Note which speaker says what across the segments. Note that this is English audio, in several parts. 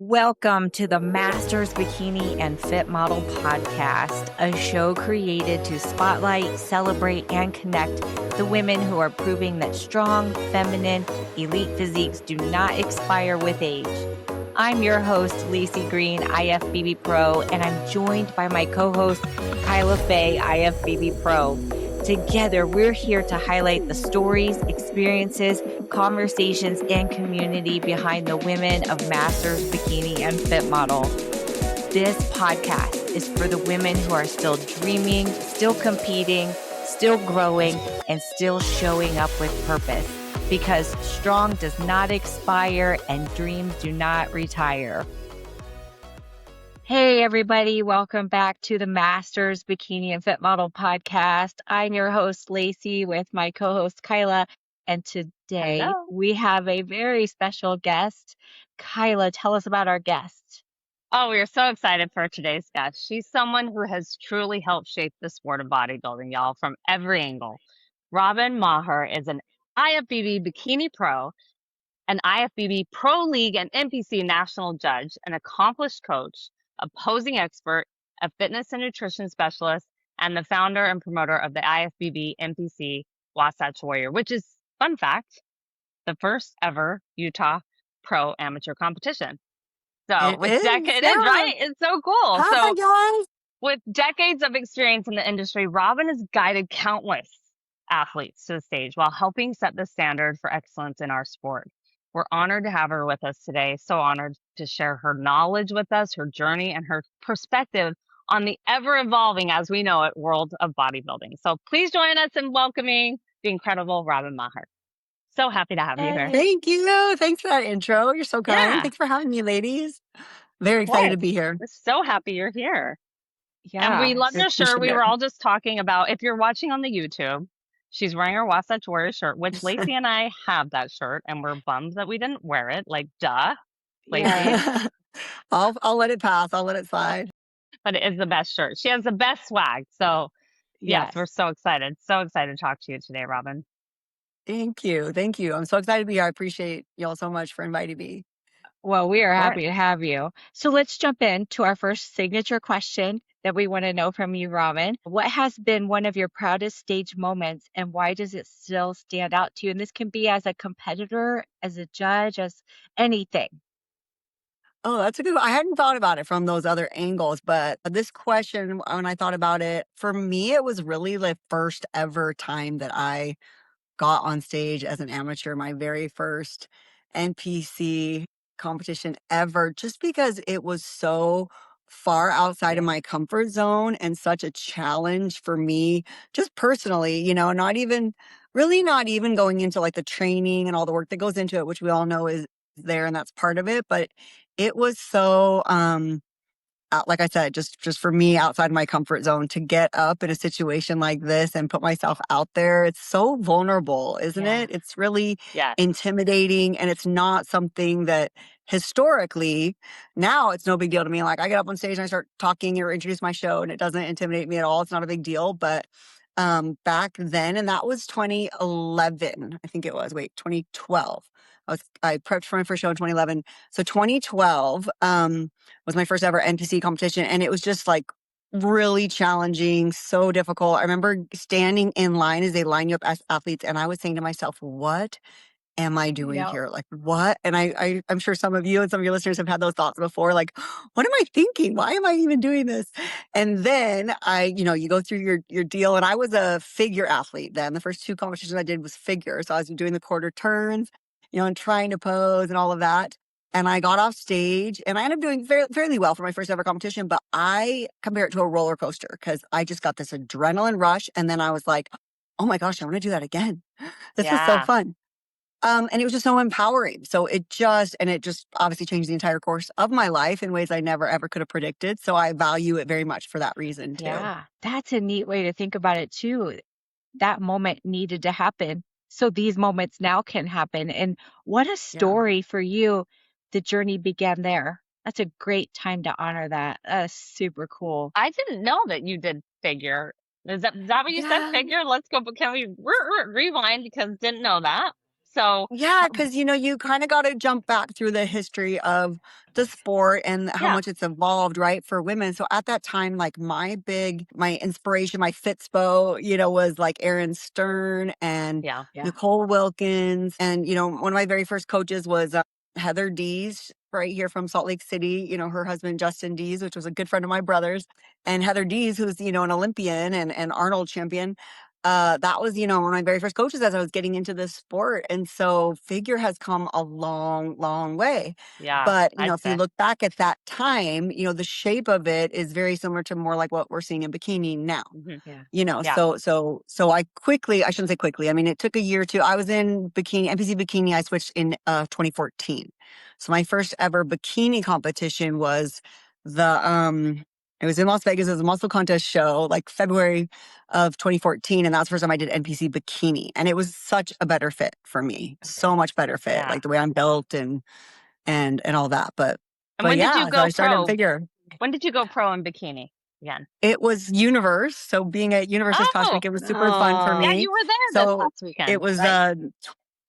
Speaker 1: Welcome to the Masters Bikini and Fit Model Podcast, a show created to spotlight, celebrate, and connect the women who are proving that strong, feminine, elite physiques do not expire with age. I'm your host, Lacy Green, IFBB Pro, and I'm joined by my co-host, Kyla Faye, IFBB Pro. Together, we're here to highlight the stories, experiences, conversations, and community behind the women of Masters Bikini and Fit Model. This podcast is for the women who are still dreaming, still competing, still growing, and still showing up with purpose. Because strong does not expire and dreams do not retire. Hey, everybody. Welcome back to the Masters Bikini and Fit Model Podcast. I'm your host, Lacy, with my co-host, Kyla. And today we have a very special guest. Kyla, tell us about our guest.
Speaker 2: Oh, we are so excited for today's guest. She's someone who has truly helped shape the sport of bodybuilding, y'all, from every angle. Robyn Maher is an IFBB Bikini Pro, an IFBB Pro League and NPC national judge, an accomplished coach, a posing expert, a fitness and nutrition specialist, and the founder and promoter of the IFBB NPC Wasatch Warrior, which is, fun fact, the first ever Utah pro amateur competition. So it is, right? It's so cool.
Speaker 3: Hi, guys.
Speaker 2: With decades of experience in the industry, Robyn has guided countless athletes to the stage while helping set the standard for excellence in our sport. We're honored to have her with us today. So honored to share her knowledge with us, her journey, and her perspective on the ever-evolving, as we know it, world of bodybuilding. So please join us in welcoming the incredible Robyn Maher. So happy to have you here.
Speaker 3: Thank you. Thanks for that intro. You're so kind.
Speaker 2: Yeah.
Speaker 3: Thanks for having me, ladies. Very excited to be here.
Speaker 2: We're so happy you're here.
Speaker 1: Yeah.
Speaker 2: And we love your shirt. We were all just talking about, if you're watching on the YouTube, she's wearing her Wasatch Warrior shirt, which Lacy and I have that shirt, and we're bummed that we didn't wear it. Like, duh, Lacy.
Speaker 3: Yeah. I'll let it pass. I'll let it slide.
Speaker 2: But it is the best shirt. She has the best swag. So, yes, we're so excited. So excited to talk to you today, Robyn.
Speaker 3: Thank you. Thank you. I'm so excited to be here. I appreciate y'all so much for inviting me.
Speaker 1: Well, we are happy to have you. So let's jump into our first signature question that we want to know from you, Robyn. What has been one of your proudest stage moments, and why does it still stand out to you? And this can be as a competitor, as a judge, as anything.
Speaker 3: Oh, that's a good one. I hadn't thought about it from those other angles, but this question, when I thought about it, for me, it was really the first ever time that I got on stage as an amateur, my very first NPC competition ever, just because it was so far outside of my comfort zone and such a challenge for me, just personally, not even going into like the training and all the work that goes into it, which we all know is there and that's part of it. But it was so, like I said, just for me outside my comfort zone to get up in a situation like this and put myself out there. It's so vulnerable, isn't it? It's really intimidating, and it's not something that historically, now it's no big deal to me. Like I get up on stage and I start talking or introduce my show and it doesn't intimidate me at all. It's not a big deal. But back then, and that was 2011, I think it was, 2012. I prepped for my first show in 2011. So 2012 was my first ever NPC competition. And it was just like really challenging, so difficult. I remember standing in line as they line you up as athletes. And I was saying to myself, what am I doing here? Like, what? And I'm sure some of you and some of your listeners have had those thoughts before. Like, what am I thinking? Why am I even doing this? And then you go through your deal. And I was a figure athlete then. The first two competitions I did was figure. So I was doing the quarter turns, and trying to pose and all of that. And I got off stage and I ended up doing fairly well for my first ever competition, but I compare it to a roller coaster because I just got this adrenaline rush. And then I was like, oh my gosh, I want to do that again. This is so fun. And it was just so empowering. So it just obviously changed the entire course of my life in ways I never ever could have predicted. So I value it very much for that reason too.
Speaker 1: Yeah, that's a neat way to think about it too. That moment needed to happen, so these moments now can happen. And what a story for you. The journey began there. That's a great time to honor that. That's super cool.
Speaker 2: I didn't know that you did figure. Is that what you said, figure? Let's go. But can we rewind, because didn't know that. So
Speaker 3: Yeah, because you kind of got to jump back through the history of the sport and how
Speaker 2: yeah,
Speaker 3: much it's evolved, right, for women. So at that time, like my inspiration, my Fitspo, was like Erin Stern and
Speaker 2: yeah,
Speaker 3: Nicole Wilkins. And, one of my very first coaches was Heather Dees right here from Salt Lake City, her husband, Justin Dees, which was a good friend of my brother's. And Heather Dees, who's, an Olympian and Arnold champion. That was, one of my very first coaches as I was getting into this sport. And so figure has come a long, long way.
Speaker 2: yeah,
Speaker 3: But,
Speaker 2: I'd
Speaker 3: if you
Speaker 2: say.
Speaker 3: look back at that time, the shape of it is very similar to more like what we're seeing in bikini now.
Speaker 2: Mhm. Yeah.
Speaker 3: So I shouldn't say quickly. I mean, it took a year or two. I was in NPC Bikini. I switched in 2014. So my first ever bikini competition was it was in Las Vegas. It was a muscle contest show, like February of 2014. And that's the first time I did NPC Bikini. And it was such a better fit for me. So much better fit,
Speaker 2: Yeah.
Speaker 3: like the way I'm built and all that. But
Speaker 2: And when did you
Speaker 3: yeah, so
Speaker 2: go
Speaker 3: I started
Speaker 2: pro?
Speaker 3: figure.
Speaker 2: When did you go pro in bikini again?
Speaker 3: It was Universe. So being at Universe this past
Speaker 2: Oh,
Speaker 3: week, it was super fun for
Speaker 2: yeah,
Speaker 3: me.
Speaker 2: you were there this
Speaker 3: So
Speaker 2: last
Speaker 3: it
Speaker 2: weekend,
Speaker 3: was,
Speaker 2: right?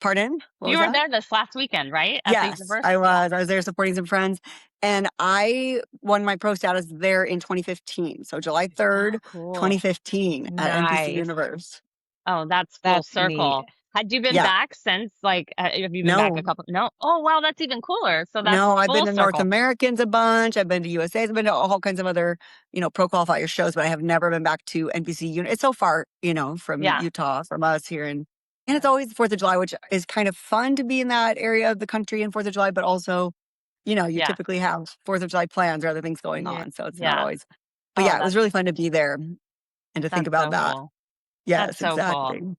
Speaker 3: pardon? What
Speaker 2: You
Speaker 3: was
Speaker 2: were
Speaker 3: that?
Speaker 2: there this last weekend, right? At the
Speaker 3: Yes,
Speaker 2: universe?
Speaker 3: I
Speaker 2: Yeah.
Speaker 3: was. I was there supporting some friends, and I won my pro status there in 2015. So July 3rd,
Speaker 2: Oh, cool.
Speaker 3: 2015 at NPC
Speaker 1: Nice.
Speaker 3: Universe.
Speaker 2: Oh, that's full
Speaker 1: That's neat.
Speaker 2: circle. Had you been
Speaker 3: Yeah.
Speaker 2: back since, like, have you been back a
Speaker 3: No,
Speaker 2: couple? No. Oh, wow, that's even cooler. So that's
Speaker 3: no, I've been
Speaker 2: full
Speaker 3: to North
Speaker 2: circle.
Speaker 3: Americans a bunch. I've been to USA's. I've been to all kinds of other, pro qualifier shows, but I have never been back to NPC Unit. It's so far, from
Speaker 2: Yeah.
Speaker 3: Utah, from us here. And it's always the 4th of July, which is kind of fun to be in that area of the country in 4th of July, but also, you
Speaker 2: Yeah.
Speaker 3: typically have 4th of July plans or other things going on. So it's not
Speaker 2: Yeah.
Speaker 3: always, but
Speaker 2: Oh,
Speaker 3: yeah, it was really fun to be there and to think
Speaker 2: that's
Speaker 3: about
Speaker 2: so
Speaker 3: that.
Speaker 2: cool. That's
Speaker 3: Yes,
Speaker 2: so cool.
Speaker 3: exactly.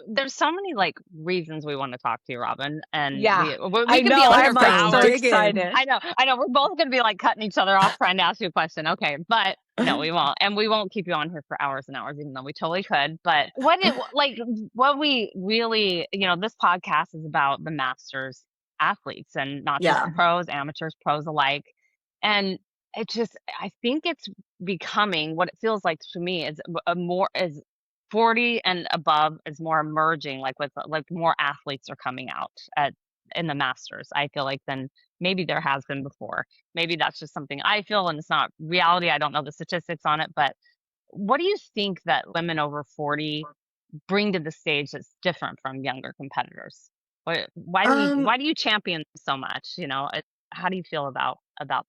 Speaker 2: There's so many like reasons we want to talk to you, Robyn, and
Speaker 1: Yeah,
Speaker 2: we
Speaker 1: I
Speaker 2: could be
Speaker 1: know.
Speaker 2: on
Speaker 3: Let
Speaker 2: here
Speaker 1: I'm
Speaker 3: us
Speaker 2: for
Speaker 1: like
Speaker 3: know.
Speaker 1: so
Speaker 2: hours.
Speaker 3: Dig in.
Speaker 1: excited.
Speaker 2: I know. We're both gonna be like cutting each other off trying to ask you a question. Okay, but no, we won't, and we won't keep you on here for hours and hours, even though we totally could. But what we really, this podcast is about the masters athletes and not just
Speaker 3: Yeah.
Speaker 2: the pros, amateurs, pros alike, and I think it's becoming what it feels like to me is a more is 40 and above is more emerging, like with like more athletes are coming out in the masters, I feel like, than maybe there has been before. Maybe that's just something I feel and it's not reality. I don't know the statistics on it, but what do you think that women over 40 bring to the stage that's different from younger competitors? Why do you champion so much? How do you feel about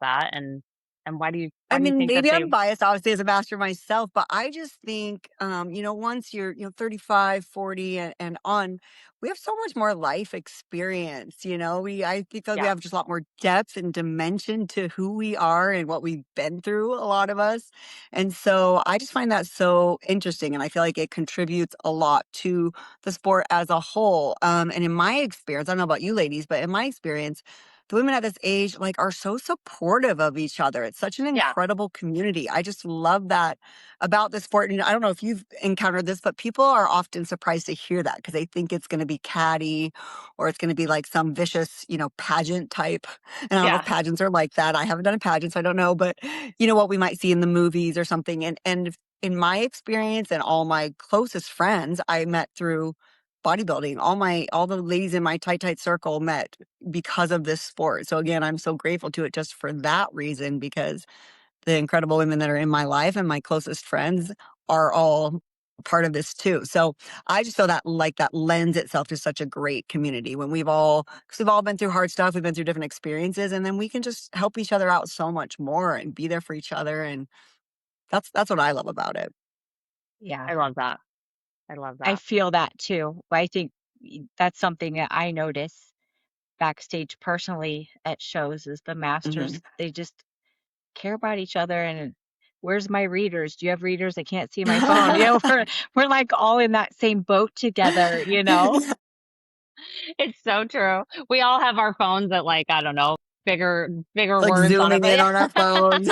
Speaker 2: that? And
Speaker 3: I
Speaker 2: why do you
Speaker 3: mean,
Speaker 2: think that
Speaker 3: maybe
Speaker 2: they
Speaker 3: I'm biased, obviously, as a master myself, but I just think, once you're, 35, 40 and on, we have so much more life experience. I think that we
Speaker 2: yeah,
Speaker 3: have just a lot more depth and dimension to who we are and what we've been through, a lot of us. And so I just find that so interesting. And I feel like it contributes a lot to the sport as a whole. And in my experience, I don't know about you ladies, but in my experience, the women at this age are so supportive of each other. It's such an
Speaker 2: yeah,
Speaker 3: incredible community. I just love that about the sport. And I don't know if you've encountered this, but people are often surprised to hear that because they think it's going to be catty or it's going to be like some vicious, pageant type. And I don't know if
Speaker 2: yeah,
Speaker 3: pageants are like that. I haven't done a pageant, so I don't know, but what we might see in the movies or something. And in my experience and all my closest friends I met through bodybuilding. All the ladies in my tight circle met because of this sport. So again, I'm so grateful to it just for that reason, because the incredible women that are in my life and my closest friends are all part of this too. So I just feel that like that lends itself to such a great community when because we've all been through hard stuff, we've been through different experiences, and then we can just help each other out so much more and be there for each other. And that's what I love about it.
Speaker 1: Yeah,
Speaker 2: I love that. I love
Speaker 1: I
Speaker 2: that.
Speaker 1: feel that too. I think that's something that I notice backstage personally at shows is the
Speaker 3: Hmm.
Speaker 1: masters. They just care about each other and where's my readers? Do you have readers? I can't see my phone. We're like all in that same boat together.
Speaker 2: It's so true. We all have our phones at like, I don't know, bigger
Speaker 3: Like
Speaker 2: words on it.
Speaker 3: zooming
Speaker 2: But
Speaker 3: in
Speaker 2: yeah.
Speaker 3: on our phones.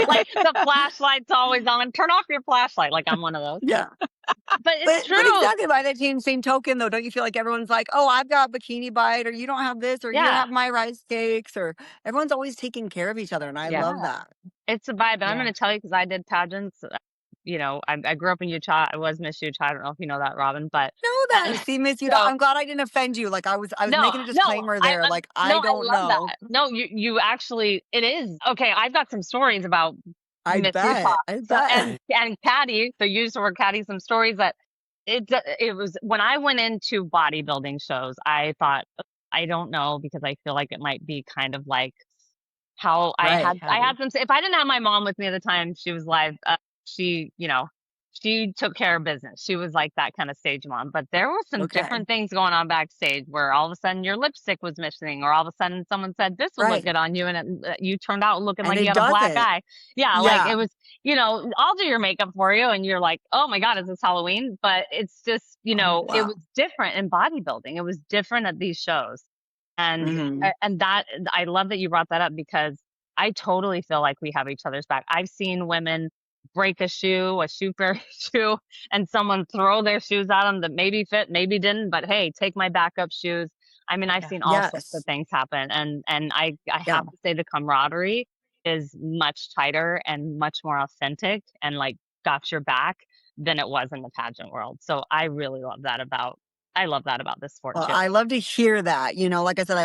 Speaker 2: Like the flashlight's always on. Turn off your flashlight. Like I'm one of those.
Speaker 3: Yeah.
Speaker 2: But it's
Speaker 3: But
Speaker 2: true.
Speaker 3: exactly by that same token, though, don't you feel like everyone's like, "Oh, I've got Bikini Bite," or "You don't have this," or "You
Speaker 2: Yeah.
Speaker 3: have my rice cakes," or everyone's always taking care of each other, and I
Speaker 1: Yeah.
Speaker 3: love that.
Speaker 2: It's a vibe. And I'm
Speaker 1: Yeah.
Speaker 2: going to tell you because I did pageants I grew up in Utah. I was Miss Utah. I don't know if you know that, Robyn, but
Speaker 3: Know
Speaker 2: and
Speaker 3: that. See, Miss Utah,
Speaker 2: so
Speaker 3: I'm glad I didn't offend you. Like I was
Speaker 2: no,
Speaker 3: making a
Speaker 2: no,
Speaker 3: disclaimer there. Like
Speaker 2: no,
Speaker 3: I
Speaker 2: I
Speaker 3: don't
Speaker 2: love
Speaker 3: know.
Speaker 2: that. No, you actually, it is okay. I've got some stories about
Speaker 3: I
Speaker 2: Miss Utah.
Speaker 3: bet. I
Speaker 2: So and
Speaker 3: bet.
Speaker 2: and Caddy, so you used the word Caddy. Some stories that it was when I went into bodybuilding shows. I thought I don't know because I feel like it might be kind of like how
Speaker 3: Right.
Speaker 2: I had some. If I didn't have my mom with me at the time, she was live. She she took care of business. She was like that kind of stage mom. But there were some
Speaker 3: Okay.
Speaker 2: different things going on backstage where all of a sudden your lipstick was missing, or all of a sudden someone said this would look
Speaker 3: Right.
Speaker 2: good on you, and you turned out looking
Speaker 3: And
Speaker 2: like you
Speaker 3: it
Speaker 2: had a black
Speaker 3: doesn't.
Speaker 2: eye. Yeah, like
Speaker 3: Yeah.
Speaker 2: it was. I'll do your makeup for you, and you're like, oh my god, is this Halloween? But it's just
Speaker 3: Oh,
Speaker 2: it
Speaker 3: wow.
Speaker 2: was different in bodybuilding. It was different at these shows, and
Speaker 3: Hmm.
Speaker 2: that I love that you brought that up because I totally feel like we have each other's back. I've seen women break a shoe fairy shoe, and someone throw their shoes at them that maybe fit, maybe didn't, but hey, take my backup shoes. I mean, I've
Speaker 1: Yeah.
Speaker 2: seen all sorts of
Speaker 3: Yes.
Speaker 2: things happen, and I
Speaker 3: Yeah.
Speaker 2: have to say the camaraderie is much tighter and much more authentic and like got your back than it was in the pageant world. So I really love that about this sport
Speaker 3: Well,
Speaker 2: too.
Speaker 3: I love to hear that. Like I said,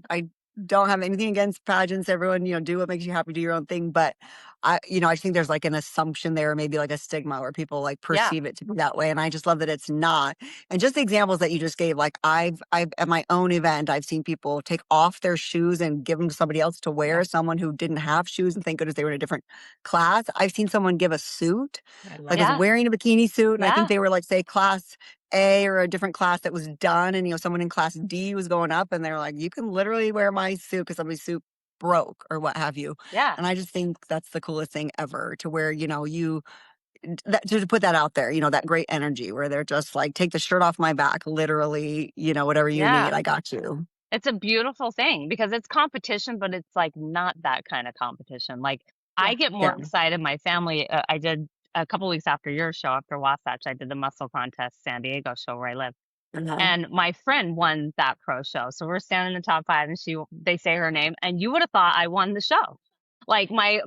Speaker 3: I don't have anything against pageants. Everyone, do what makes you happy, do your own thing. But I think there's like an assumption there, maybe like a stigma where people like
Speaker 2: Yeah,
Speaker 3: perceive it to be that way. And I just love that it's not. And just the examples that you just gave, like I've at my own event, I've seen people take off their shoes and give them to somebody else to wear,
Speaker 1: Yeah.
Speaker 3: someone who didn't have shoes, and thank goodness they were in a different class. I've seen someone give a suit,
Speaker 1: I love
Speaker 3: like was
Speaker 2: yeah,
Speaker 1: that.
Speaker 3: wearing a bikini suit. And I think
Speaker 2: yeah,
Speaker 3: they were like, say, class A or a different class that was done, and someone in class D was going up, and they're like, you can literally wear my suit because somebody's suit broke or what have you.
Speaker 2: yeah.
Speaker 3: And I just think that's the coolest thing ever, to where to put that out there, that great energy where they're just like, take the shirt off my back, literally, whatever you need,
Speaker 2: Yeah.
Speaker 3: I got you.
Speaker 2: It's a beautiful thing because it's competition, but it's like not that kind of competition. Like I
Speaker 1: Yeah.
Speaker 2: get more
Speaker 3: Yeah.
Speaker 2: excited. My family, I did a couple weeks after your show, after Wasatch, I did the muscle contest San Diego show where I live.
Speaker 3: Uh-huh.
Speaker 2: And my friend won that pro show. So we're standing in the top five and they say her name and you would have thought I won the show. Like my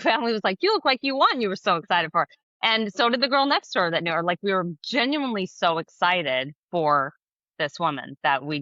Speaker 2: family was like, you look like you won. You were so excited for her. And so did the girl next door that knew her. Like we were genuinely so excited for this woman that we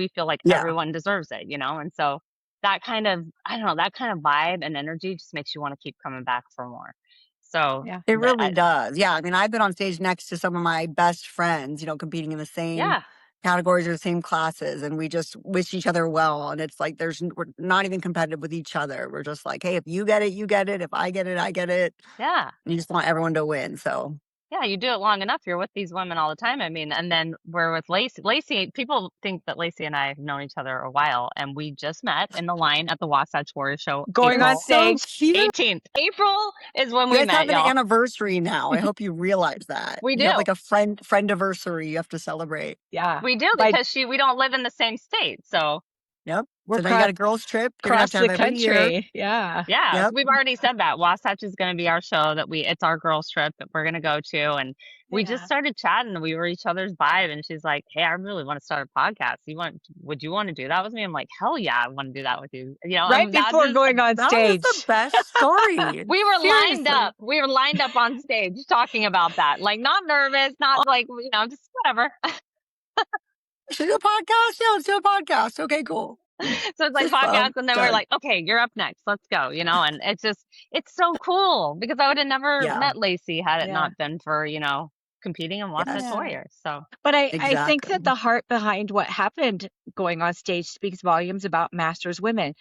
Speaker 2: feel like
Speaker 3: Yeah.
Speaker 2: everyone deserves it, And so that kind of, I don't know, that kind of vibe and energy just makes you want to keep coming back for more. So
Speaker 1: Yeah.
Speaker 3: It really does. Yeah. I mean, I've been on stage next to some of my best friends, competing in the same
Speaker 2: yeah,
Speaker 3: categories or the same classes, and we just wish each other well. And it's like we're not even competitive with each other. We're just like, hey, if you get it, you get it. If I get it, I get it.
Speaker 2: yeah.
Speaker 3: And you just want everyone to win. So
Speaker 2: Yeah, you do it long enough, you're with these women all the time. I mean, and then we're with Lacy. Lacy, people think that Lacy and I have known each other a while, and we just met in the line at the Wasatch Warrior show
Speaker 1: Going on
Speaker 2: April
Speaker 3: so
Speaker 1: stage.
Speaker 3: cute.
Speaker 2: 18th. April is when
Speaker 3: You
Speaker 2: we
Speaker 3: guys have
Speaker 2: met,
Speaker 3: an
Speaker 2: y'all.
Speaker 3: anniversary now. I hope you realize that.
Speaker 2: We
Speaker 3: You have
Speaker 2: do.
Speaker 3: like a friend anniversary you have to celebrate.
Speaker 1: Yeah.
Speaker 2: We do
Speaker 1: By
Speaker 2: because we don't live in the same state. So
Speaker 3: Yep.
Speaker 1: we're
Speaker 3: So now you got a girls' trip. You're gonna have
Speaker 1: across
Speaker 3: to have
Speaker 1: the
Speaker 3: every year.
Speaker 1: country. Yeah.
Speaker 2: yeah, so
Speaker 3: Yep.
Speaker 2: we've already said that Wasatch is going to be our show it's our girls trip that we're going to go to. And we just
Speaker 1: Yeah.
Speaker 2: started chatting and we were each other's vibe. And she's like, hey, I really want to start a podcast. Would you want to do that with me? I'm like, hell yeah, I want to do that with you.
Speaker 1: Right
Speaker 2: That
Speaker 1: before
Speaker 2: just,
Speaker 1: going on
Speaker 3: That was the
Speaker 1: stage.
Speaker 3: best story.
Speaker 2: we were lined
Speaker 3: Seriously.
Speaker 2: up. We were lined up on stage talking about that. Like not nervous, not like, just whatever.
Speaker 3: Should we do a podcast? Yeah, let's do a podcast. Okay, cool.
Speaker 2: So it's like
Speaker 3: This is
Speaker 2: podcast, and then we're
Speaker 3: done.
Speaker 2: like, okay, you're up next. Let's go, And it's so cool because I would have never
Speaker 3: Yeah.
Speaker 2: met Lacy had it
Speaker 1: Yeah.
Speaker 2: not been for, competing in Wasatch
Speaker 3: Yes.
Speaker 2: Warrior. So
Speaker 1: But I think
Speaker 3: Exactly.
Speaker 1: that the heart behind what happened going on stage speaks volumes about Masters women.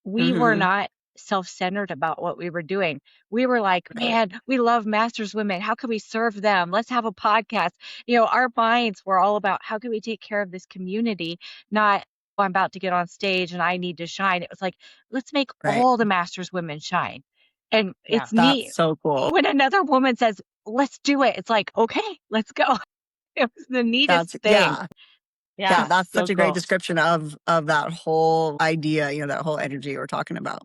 Speaker 1: We were
Speaker 3: Mhm.
Speaker 1: not self-centered about what we were doing. We were like,
Speaker 3: Right.
Speaker 1: man, we love Masters women. How can we serve them? Let's have a podcast. Our minds were all about how can we take care of this community, not oh, I'm about to get on stage and I need to shine. It was like, let's make
Speaker 3: Right.
Speaker 1: all the Masters women shine. And
Speaker 2: Yeah.
Speaker 1: it's neat
Speaker 3: That's so cool.
Speaker 1: when another woman says, let's do it. It's like, okay, let's go. It was the neatest
Speaker 3: That's
Speaker 1: thing.
Speaker 3: yeah.
Speaker 2: yeah,
Speaker 3: Yeah, that's
Speaker 1: So
Speaker 3: such a great
Speaker 1: cool.
Speaker 3: description of that whole idea, that whole energy we're talking about.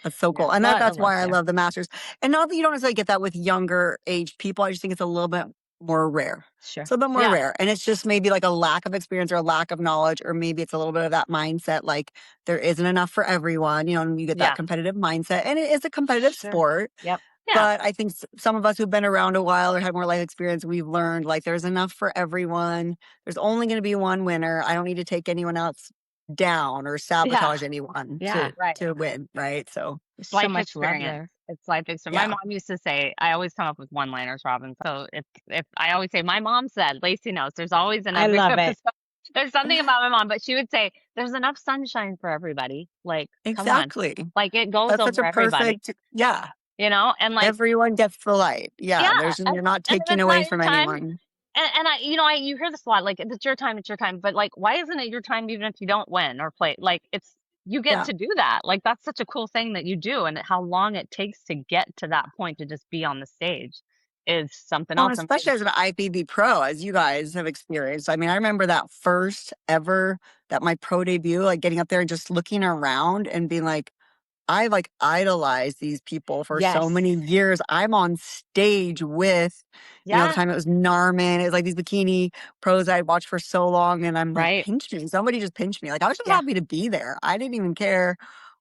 Speaker 3: That's so cool.
Speaker 2: Yeah.
Speaker 3: And
Speaker 1: Well,
Speaker 3: that's why I
Speaker 1: yeah.
Speaker 3: love the Masters. And not that you don't necessarily get that with younger age people. I just think it's a little bit more rare.
Speaker 1: Sure.
Speaker 3: It's a little bit more
Speaker 2: Yeah.
Speaker 3: rare. And it's just maybe like a lack of experience or a lack of knowledge, or maybe it's a little bit of that mindset, like there isn't enough for everyone, and you get
Speaker 2: Yeah.
Speaker 3: that competitive mindset. And it is a competitive
Speaker 1: Sure.
Speaker 3: sport.
Speaker 1: Yep.
Speaker 2: Yeah.
Speaker 3: But I think some of us who've been around a while or had more life experience, we've learned like there's enough for everyone. There's only going to be one winner. I don't need to take anyone else down or sabotage anyone
Speaker 1: Yeah.
Speaker 2: Right.
Speaker 3: to win, right? So
Speaker 1: There's
Speaker 2: It's
Speaker 1: so
Speaker 2: life
Speaker 1: much love
Speaker 2: experience.
Speaker 1: there.
Speaker 2: It's life experience. My
Speaker 3: yeah,
Speaker 2: mom used to say, I always come up with one-liners, Robin. So if I always say, my mom said, Lacey knows, there's always in
Speaker 1: I
Speaker 2: every
Speaker 1: love it.
Speaker 2: episode, there's something about my mom, but she would say, there's enough sunshine for everybody. Like, come on.
Speaker 3: exactly.
Speaker 2: Like it goes
Speaker 3: That's such
Speaker 2: over
Speaker 3: a
Speaker 2: everybody,
Speaker 3: perfect, yeah.
Speaker 2: and like,
Speaker 3: Everyone gets the light. Yeah,
Speaker 2: yeah.
Speaker 3: you're not
Speaker 2: And if
Speaker 3: taking
Speaker 2: it's not
Speaker 3: away
Speaker 2: your
Speaker 3: from
Speaker 2: time,
Speaker 3: anyone.
Speaker 2: and you hear this a lot, like, it's your time. But like, why isn't it your time even if you don't win or play? Like, you get
Speaker 3: Yeah.
Speaker 2: to do that. Like, that's such a cool thing that you do, and how long it takes to get to that point to just be on the stage is something
Speaker 3: Well, and
Speaker 2: else. And
Speaker 3: especially as an IFBB pro, as you guys have experienced. I mean, I remember that first ever, that my pro debut, like getting up there and just looking around and being like, I like idolized these people for so
Speaker 1: Yes.
Speaker 3: many years. I'm on stage with, at the
Speaker 2: yeah,
Speaker 3: time it was Narman. It was like these bikini pros I'd watched for so long. And I'm like,
Speaker 2: right.
Speaker 3: pinch me. Somebody just pinched me. Like, I was just
Speaker 1: Yeah.
Speaker 3: happy to be there. I didn't even care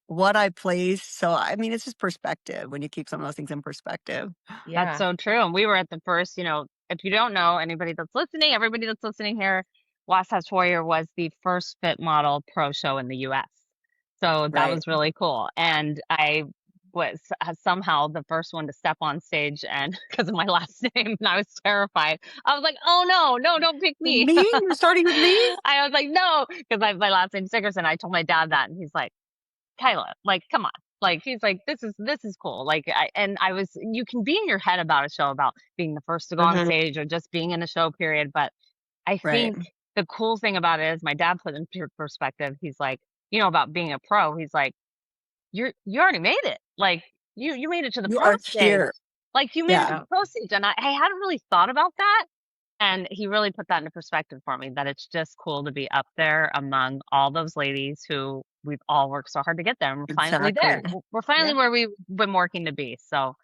Speaker 3: what I placed. So, I mean, it's just perspective when you keep some of those things in perspective.
Speaker 2: That's
Speaker 1: Yeah.
Speaker 2: so true. And we were at the first, if you don't know, anybody that's listening, everybody that's listening here, Wasatch Warrior was the first fit model pro show in the US. So that
Speaker 3: Right.
Speaker 2: was really cool. And I was somehow the first one to step on stage, and because of my last name, and I was terrified. I was like, oh no, no, don't pick me.
Speaker 3: Me? You're starting with me?
Speaker 2: I was like, no, because my last name's Dickerson. I told my dad that, and he's like, Kyla, like, come on. Like, he's like, this is cool. Like, you can be in your head about a show about being the first to go on
Speaker 3: Mhm.
Speaker 2: stage or just being in a show period. But I
Speaker 3: Right.
Speaker 2: think the cool thing about it is my dad put it into perspective. He's like, about being a pro, he's like, you already made it. Like, you made it to the
Speaker 3: You
Speaker 2: pro
Speaker 3: are
Speaker 2: stage.
Speaker 3: here.
Speaker 2: Like, you made it to
Speaker 3: Yeah.
Speaker 2: the pro stage. And I hadn't really thought about that. And he really put that into perspective for me, that it's just cool to be up there among all those ladies who we've all worked so hard to get there. And we're finally there.
Speaker 3: Exactly.
Speaker 2: We're finally
Speaker 1: Yeah.
Speaker 2: where we've been working to be. So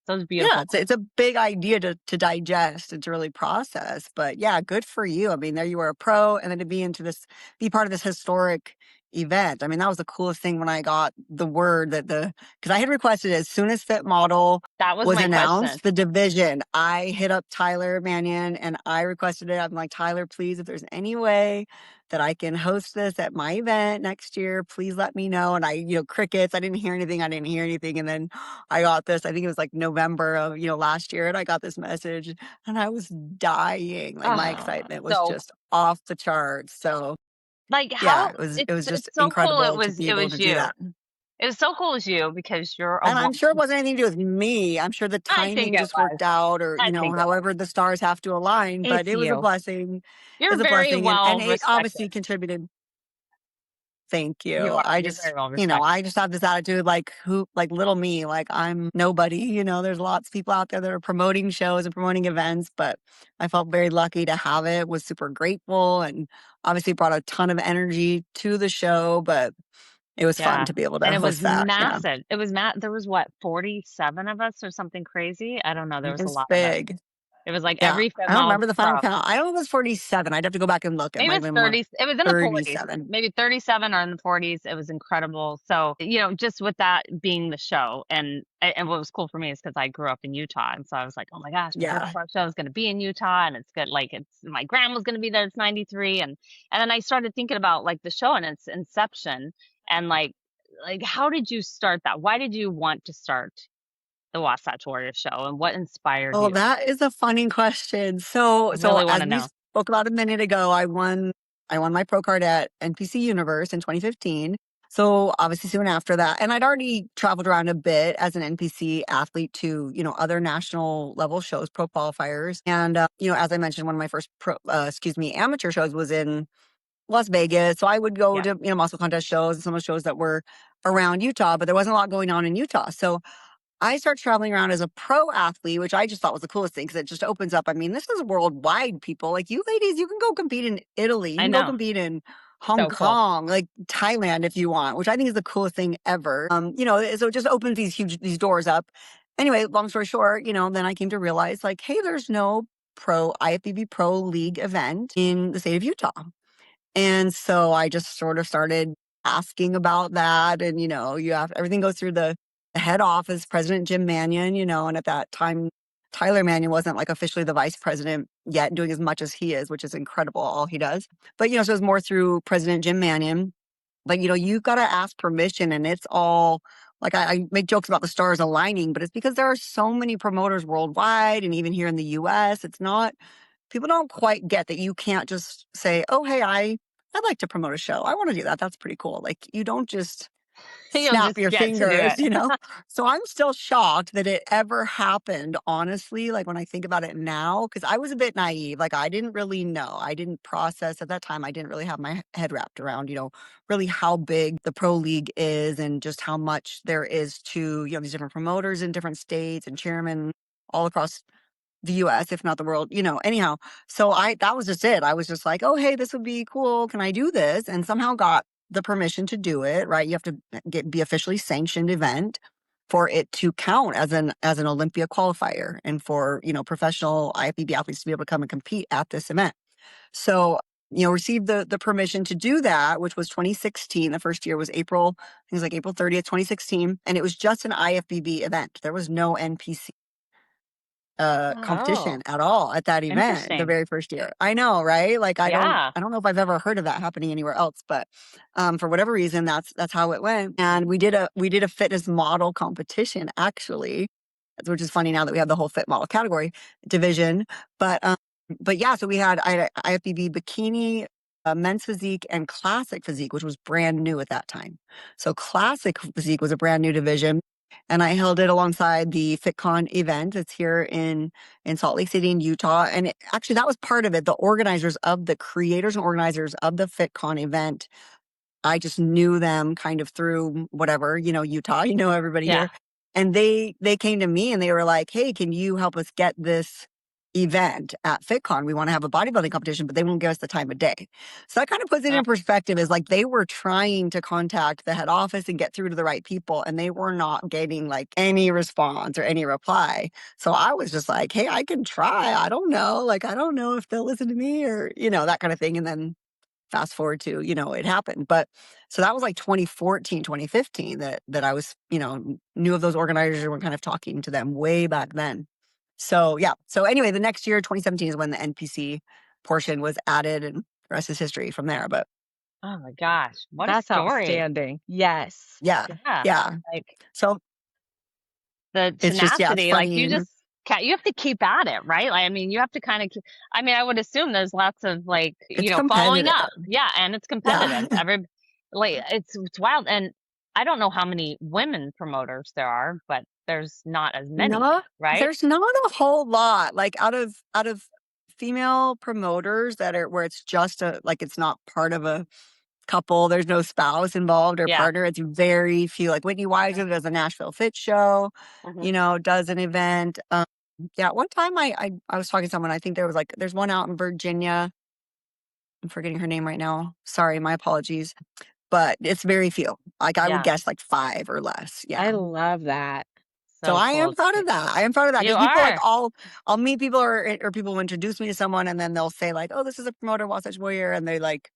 Speaker 2: it's
Speaker 3: Yeah,
Speaker 2: beautiful.
Speaker 3: it's a big idea to digest and to really process. But yeah, good for you. I mean, there you were a pro, and then to be part of this historic event. I mean, that was the coolest thing when I got the word that because I had requested it as soon as Fit Model
Speaker 2: That was
Speaker 3: was
Speaker 2: my question.
Speaker 3: announced, the division. I hit up Tyler Mannion and I requested it. I'm like, Tyler, please, if there's any way that I can host this at my event next year, please let me know. And crickets. I didn't hear anything. And then I got this, I think it was like November of, last year. And I got this message and I was dying. Like my
Speaker 2: Oh,
Speaker 3: excitement was
Speaker 2: so
Speaker 3: just off the charts. So
Speaker 2: like
Speaker 3: yeah,
Speaker 2: how
Speaker 3: it was just
Speaker 2: it's so cool.
Speaker 3: incredible to be
Speaker 2: It
Speaker 3: able
Speaker 2: was
Speaker 3: to do
Speaker 2: you.
Speaker 3: that.
Speaker 2: It was so cool as you, because you're a
Speaker 3: And I'm
Speaker 2: woman.
Speaker 3: sure it wasn't anything to do with me. I'm sure the
Speaker 2: I think
Speaker 3: timing
Speaker 2: it
Speaker 3: just
Speaker 2: was.
Speaker 3: worked out, or,
Speaker 2: I think it was.
Speaker 3: however the stars have to align, but
Speaker 1: It's
Speaker 3: it was a
Speaker 1: you.
Speaker 3: blessing.
Speaker 2: You're
Speaker 3: It's a
Speaker 2: very
Speaker 3: blessing. And
Speaker 2: well
Speaker 3: it
Speaker 2: respected.
Speaker 3: obviously contributed. Thank
Speaker 2: You
Speaker 3: you.
Speaker 2: are. You're very well
Speaker 3: I
Speaker 2: respected.
Speaker 3: just have this attitude like little me, like I'm nobody. There's lots of people out there that are promoting shows and promoting events, but I felt very lucky to have it, was super grateful, and obviously brought a ton of energy to the show, but it was fun
Speaker 2: Yeah.
Speaker 3: to be able to
Speaker 2: And it was
Speaker 3: host that. Yeah.
Speaker 2: massive. It was there was what, 47 of us or something crazy? I don't know. There was a
Speaker 3: It's
Speaker 2: lot of us.
Speaker 3: big.
Speaker 2: It was like
Speaker 3: Yeah.
Speaker 2: every
Speaker 3: I don't
Speaker 2: female
Speaker 3: remember the final
Speaker 2: pro.
Speaker 3: count. I don't know if it was 47. I'd have to go back and look. It
Speaker 2: Maybe
Speaker 3: might
Speaker 2: it
Speaker 3: have
Speaker 2: was
Speaker 3: been more
Speaker 2: 30. It was in the 40s,
Speaker 3: 37.
Speaker 2: maybe 37 or in the 40s. It was incredible. So, just with that being the show, and what was cool for me is because I grew up in Utah. And so I was like, oh my gosh, my
Speaker 3: Yeah.
Speaker 2: first pro show is going to be in Utah, and it's good. Like, my grandma's going to be there. It's 93. And then I started thinking about like the show and its inception, and like how did you start that? Why did you want to start the Wasatch Warrior show, and what inspired
Speaker 3: Oh,
Speaker 2: you?
Speaker 3: that is a funny question. So,
Speaker 2: I really want
Speaker 3: as
Speaker 2: to
Speaker 3: we
Speaker 2: know.
Speaker 3: spoke about a minute ago, I won my pro card at NPC Universe in 2015. So obviously soon after that, and I'd already traveled around a bit as an NPC athlete to, other national level shows, pro qualifiers. And, as I mentioned, one of my first amateur shows was in Las Vegas. So I would go
Speaker 2: Yeah.
Speaker 3: to, muscle contest shows and some of the shows that were around Utah, but there wasn't a lot going on in Utah. So I started traveling around as a pro athlete, which I just thought was the coolest thing because it just opens up. I mean, this is worldwide, people. Like, you ladies, you can go compete in Italy. You
Speaker 2: I
Speaker 3: can go
Speaker 2: know.
Speaker 3: compete in Hong
Speaker 2: So cool.
Speaker 3: Kong, like Thailand if you want, which I think is the coolest thing ever. So it just opens these doors up. Anyway, long story short, then I came to realize like, hey, there's no pro IFBB Pro League event in the state of Utah. And so I just sort of started asking about that. And, everything goes through the head office, President Jim Mannion, and at that time, Tyler Mannion wasn't like officially the vice president yet, doing as much as he is, which is incredible, all he does. But, so it's more through President Jim Mannion. But, you got to ask permission, and it's all like I make jokes about the stars aligning, but it's because there are so many promoters worldwide and even here in the US. It's not, people don't quite get that you can't just say, oh, hey, I'd like to promote a show. I want to do that. That's pretty cool. Like, you don't just
Speaker 2: You'll
Speaker 3: snap
Speaker 2: just
Speaker 3: your
Speaker 2: get to do
Speaker 3: fingers,
Speaker 2: it.
Speaker 3: So I'm still shocked that it ever happened, honestly, like when I think about it now, because I was a bit naive. Like, I didn't really know. I didn't process at that time. I didn't really have my head wrapped around, really how big the pro league is and just how much there is to, these different promoters in different states and chairmen all across the US, if not the world, anyhow. So that was just it. I was just like, oh, hey, this would be cool. Can I do this? And somehow got the permission to do it, right? You have to be officially sanctioned event for it to count as an Olympia qualifier and for, professional IFBB athletes to be able to come and compete at this event. So, received the permission to do that, which was 2016. The first year was April, I think it was like April 30th, 2016. And it was just an IFBB event. There was no NPC competition at all at that event the
Speaker 2: Interesting.
Speaker 3: very first year. I know, right? Like, I
Speaker 2: Yeah.
Speaker 3: don't know if I've ever heard of that happening anywhere else, but for whatever reason, that's how it went. And we did a fitness model competition, actually, which is funny now that we have the whole fit model category division. But yeah, so we had IFBB Bikini, Men's Physique, and Classic Physique, which was brand new at that time. So Classic Physique was a brand new division. And I held it alongside the FitCon event. It's here in Salt Lake City in Utah. And actually, that was part of it. The creators and organizers of the FitCon event, I just knew them kind of through whatever, Utah, everybody
Speaker 2: Yeah.
Speaker 3: here. And they came to me and they were like, hey, can you help us get this event at FitCon? We want to have a bodybuilding competition, but they won't give us the time of day. So that kind of puts it in perspective, is like they were trying to contact the head office and get through to the right people, and they were not getting like any response or any reply. So I was just like, hey, I can try. I don't know. Like, I don't know if they'll listen to me or, that kind of thing. And then fast forward to, it happened. But so that was like 2014, 2015 that I was, knew of those organizers and were kind of talking to them way back then. So yeah. So anyway, the next year, 2017, is when the NPC portion was added, and the rest is history from there. But
Speaker 2: oh my gosh, what
Speaker 1: That's
Speaker 2: a story.
Speaker 1: outstanding. Yes.
Speaker 3: yeah.
Speaker 2: Like
Speaker 3: So
Speaker 2: the
Speaker 3: it's just, it's
Speaker 2: tenacity, like
Speaker 3: funny.
Speaker 2: you have to keep at it, right? Like, I mean, you have to kind of I would assume there's lots of like,
Speaker 3: It's
Speaker 2: following up.
Speaker 3: competitive.
Speaker 2: Yeah, and it's competitive. It's wild. And I don't know how many women promoters there are, but there's not as many,
Speaker 3: No,
Speaker 2: right?
Speaker 3: there's not a whole lot. Like, out of female promoters that are where it's just like it's not part of a couple, there's no spouse involved or
Speaker 2: Yeah.
Speaker 3: partner. It's very few. Like Whitney Weiser does a Nashville Fit Show, does an event. Yeah, one time I was talking to someone. I think there's one out in Virginia. I'm forgetting her name right now. Sorry, my apologies. But it's very few. Like, I would guess like 5 or less. Yeah.
Speaker 1: I love that.
Speaker 3: So I am proud of that. I am proud of that.
Speaker 2: You
Speaker 3: Because people, like,
Speaker 2: are.
Speaker 3: I'll meet people or people will introduce me to someone, and then they'll say like, oh, this is a promoter, Wasatch Warrior. And they like,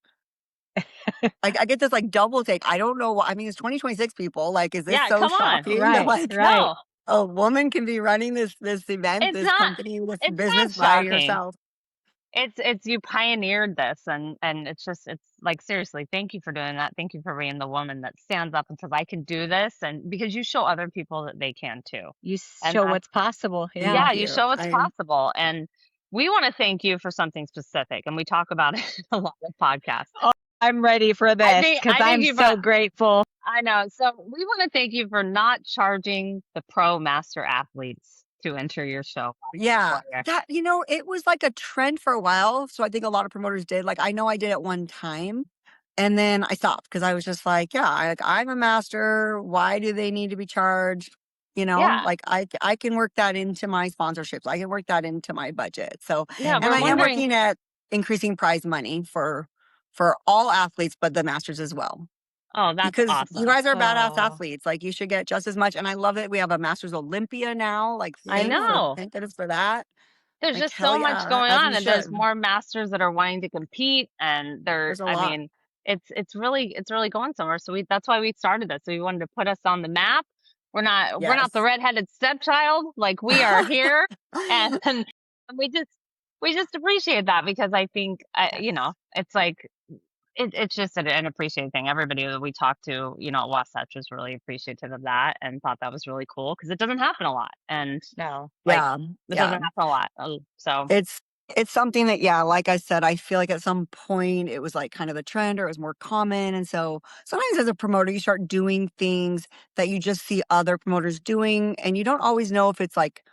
Speaker 3: I get this like double take. I don't know. I mean, it's 2026, people. Like, is this
Speaker 2: Yeah,
Speaker 3: so
Speaker 2: come on.
Speaker 3: shocking that
Speaker 1: Right,
Speaker 3: like
Speaker 1: right.
Speaker 2: No,
Speaker 3: a woman can be running this event,
Speaker 2: It's
Speaker 3: this
Speaker 2: not.
Speaker 3: company, this
Speaker 2: It's
Speaker 3: business
Speaker 2: not
Speaker 3: by
Speaker 2: shocking.
Speaker 3: yourself?
Speaker 2: It's you pioneered this, and it's like, seriously, thank you for doing that. Thank you for being the woman that stands up and says, I can do this, and because you show other people that they can too.
Speaker 1: You
Speaker 2: And
Speaker 1: show
Speaker 2: that's,
Speaker 1: what's possible. Yeah.
Speaker 2: yeah,
Speaker 3: Thank
Speaker 2: you
Speaker 3: you.
Speaker 2: show what's
Speaker 3: I am.
Speaker 2: possible. And we want to thank you for something specific, and we talk about it in a lot of podcasts.
Speaker 1: Oh, I'm ready for this because I'm so grateful.
Speaker 2: I know. So we want to thank you for not charging the pro master athletes to enter your show.
Speaker 3: Yeah,
Speaker 2: Warrior.
Speaker 3: that, it was like a trend for a while. So I think a lot of promoters did. Like, I know I did it one time, and then I stopped because I was just like, yeah, I'm a master. Why do they need to be charged?
Speaker 2: Yeah.
Speaker 3: Like, I can work that into my sponsorships. I can work that into my budget. So,
Speaker 2: Yeah,
Speaker 3: and
Speaker 2: we're
Speaker 3: I am
Speaker 2: wondering.
Speaker 3: working at increasing prize money for all athletes, but the masters as well.
Speaker 2: Oh, that's
Speaker 3: Because
Speaker 2: awesome.
Speaker 3: you guys are badass
Speaker 1: Aw.
Speaker 3: athletes. Like, you should get just as much. And I love it. We have a Masters Olympia now. Like,
Speaker 2: I know.
Speaker 3: thank goodness for that.
Speaker 2: There's
Speaker 3: Like,
Speaker 2: just
Speaker 3: hell
Speaker 2: so much
Speaker 3: yeah,
Speaker 2: going
Speaker 3: as
Speaker 2: on,
Speaker 3: we
Speaker 2: and there's
Speaker 3: should.
Speaker 2: more masters that are wanting to compete, and
Speaker 3: There's a lot.
Speaker 2: mean, it's really going somewhere. So that's why we started this. So we wanted to put us on the map. We're not
Speaker 3: Yes.
Speaker 2: the redheaded stepchild. Like, we are here, and we just appreciate that, because I think, it's like, it's just an appreciated thing. Everybody that we talked to, at Wasatch, was really appreciative of that and thought that was really cool, because it doesn't happen a lot. And like,
Speaker 3: Yeah.
Speaker 2: it
Speaker 3: Yeah.
Speaker 2: doesn't happen a lot. So
Speaker 3: It's it's something that, yeah, like I said, I feel like at some point it was like kind of a trend or it was more common. And so sometimes as a promoter, you start doing things that you just see other promoters doing, and you don't always know if it's like,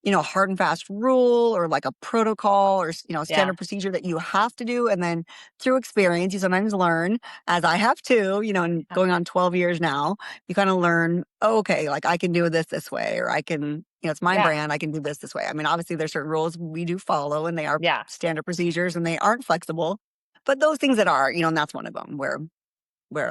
Speaker 3: hard and fast rule or like a protocol or,
Speaker 2: yeah,
Speaker 3: standard procedure that you have to do. And then through experience, you sometimes learn, as I have too, and going on 12 years now, you kind of learn, oh, okay, like I can do this way, or I can, it's my
Speaker 2: yeah,
Speaker 3: brand, I can do this way. I mean, obviously there's certain rules we do follow and they are
Speaker 2: yeah,
Speaker 3: standard procedures and they aren't flexible. But those things that are, and that's one of them where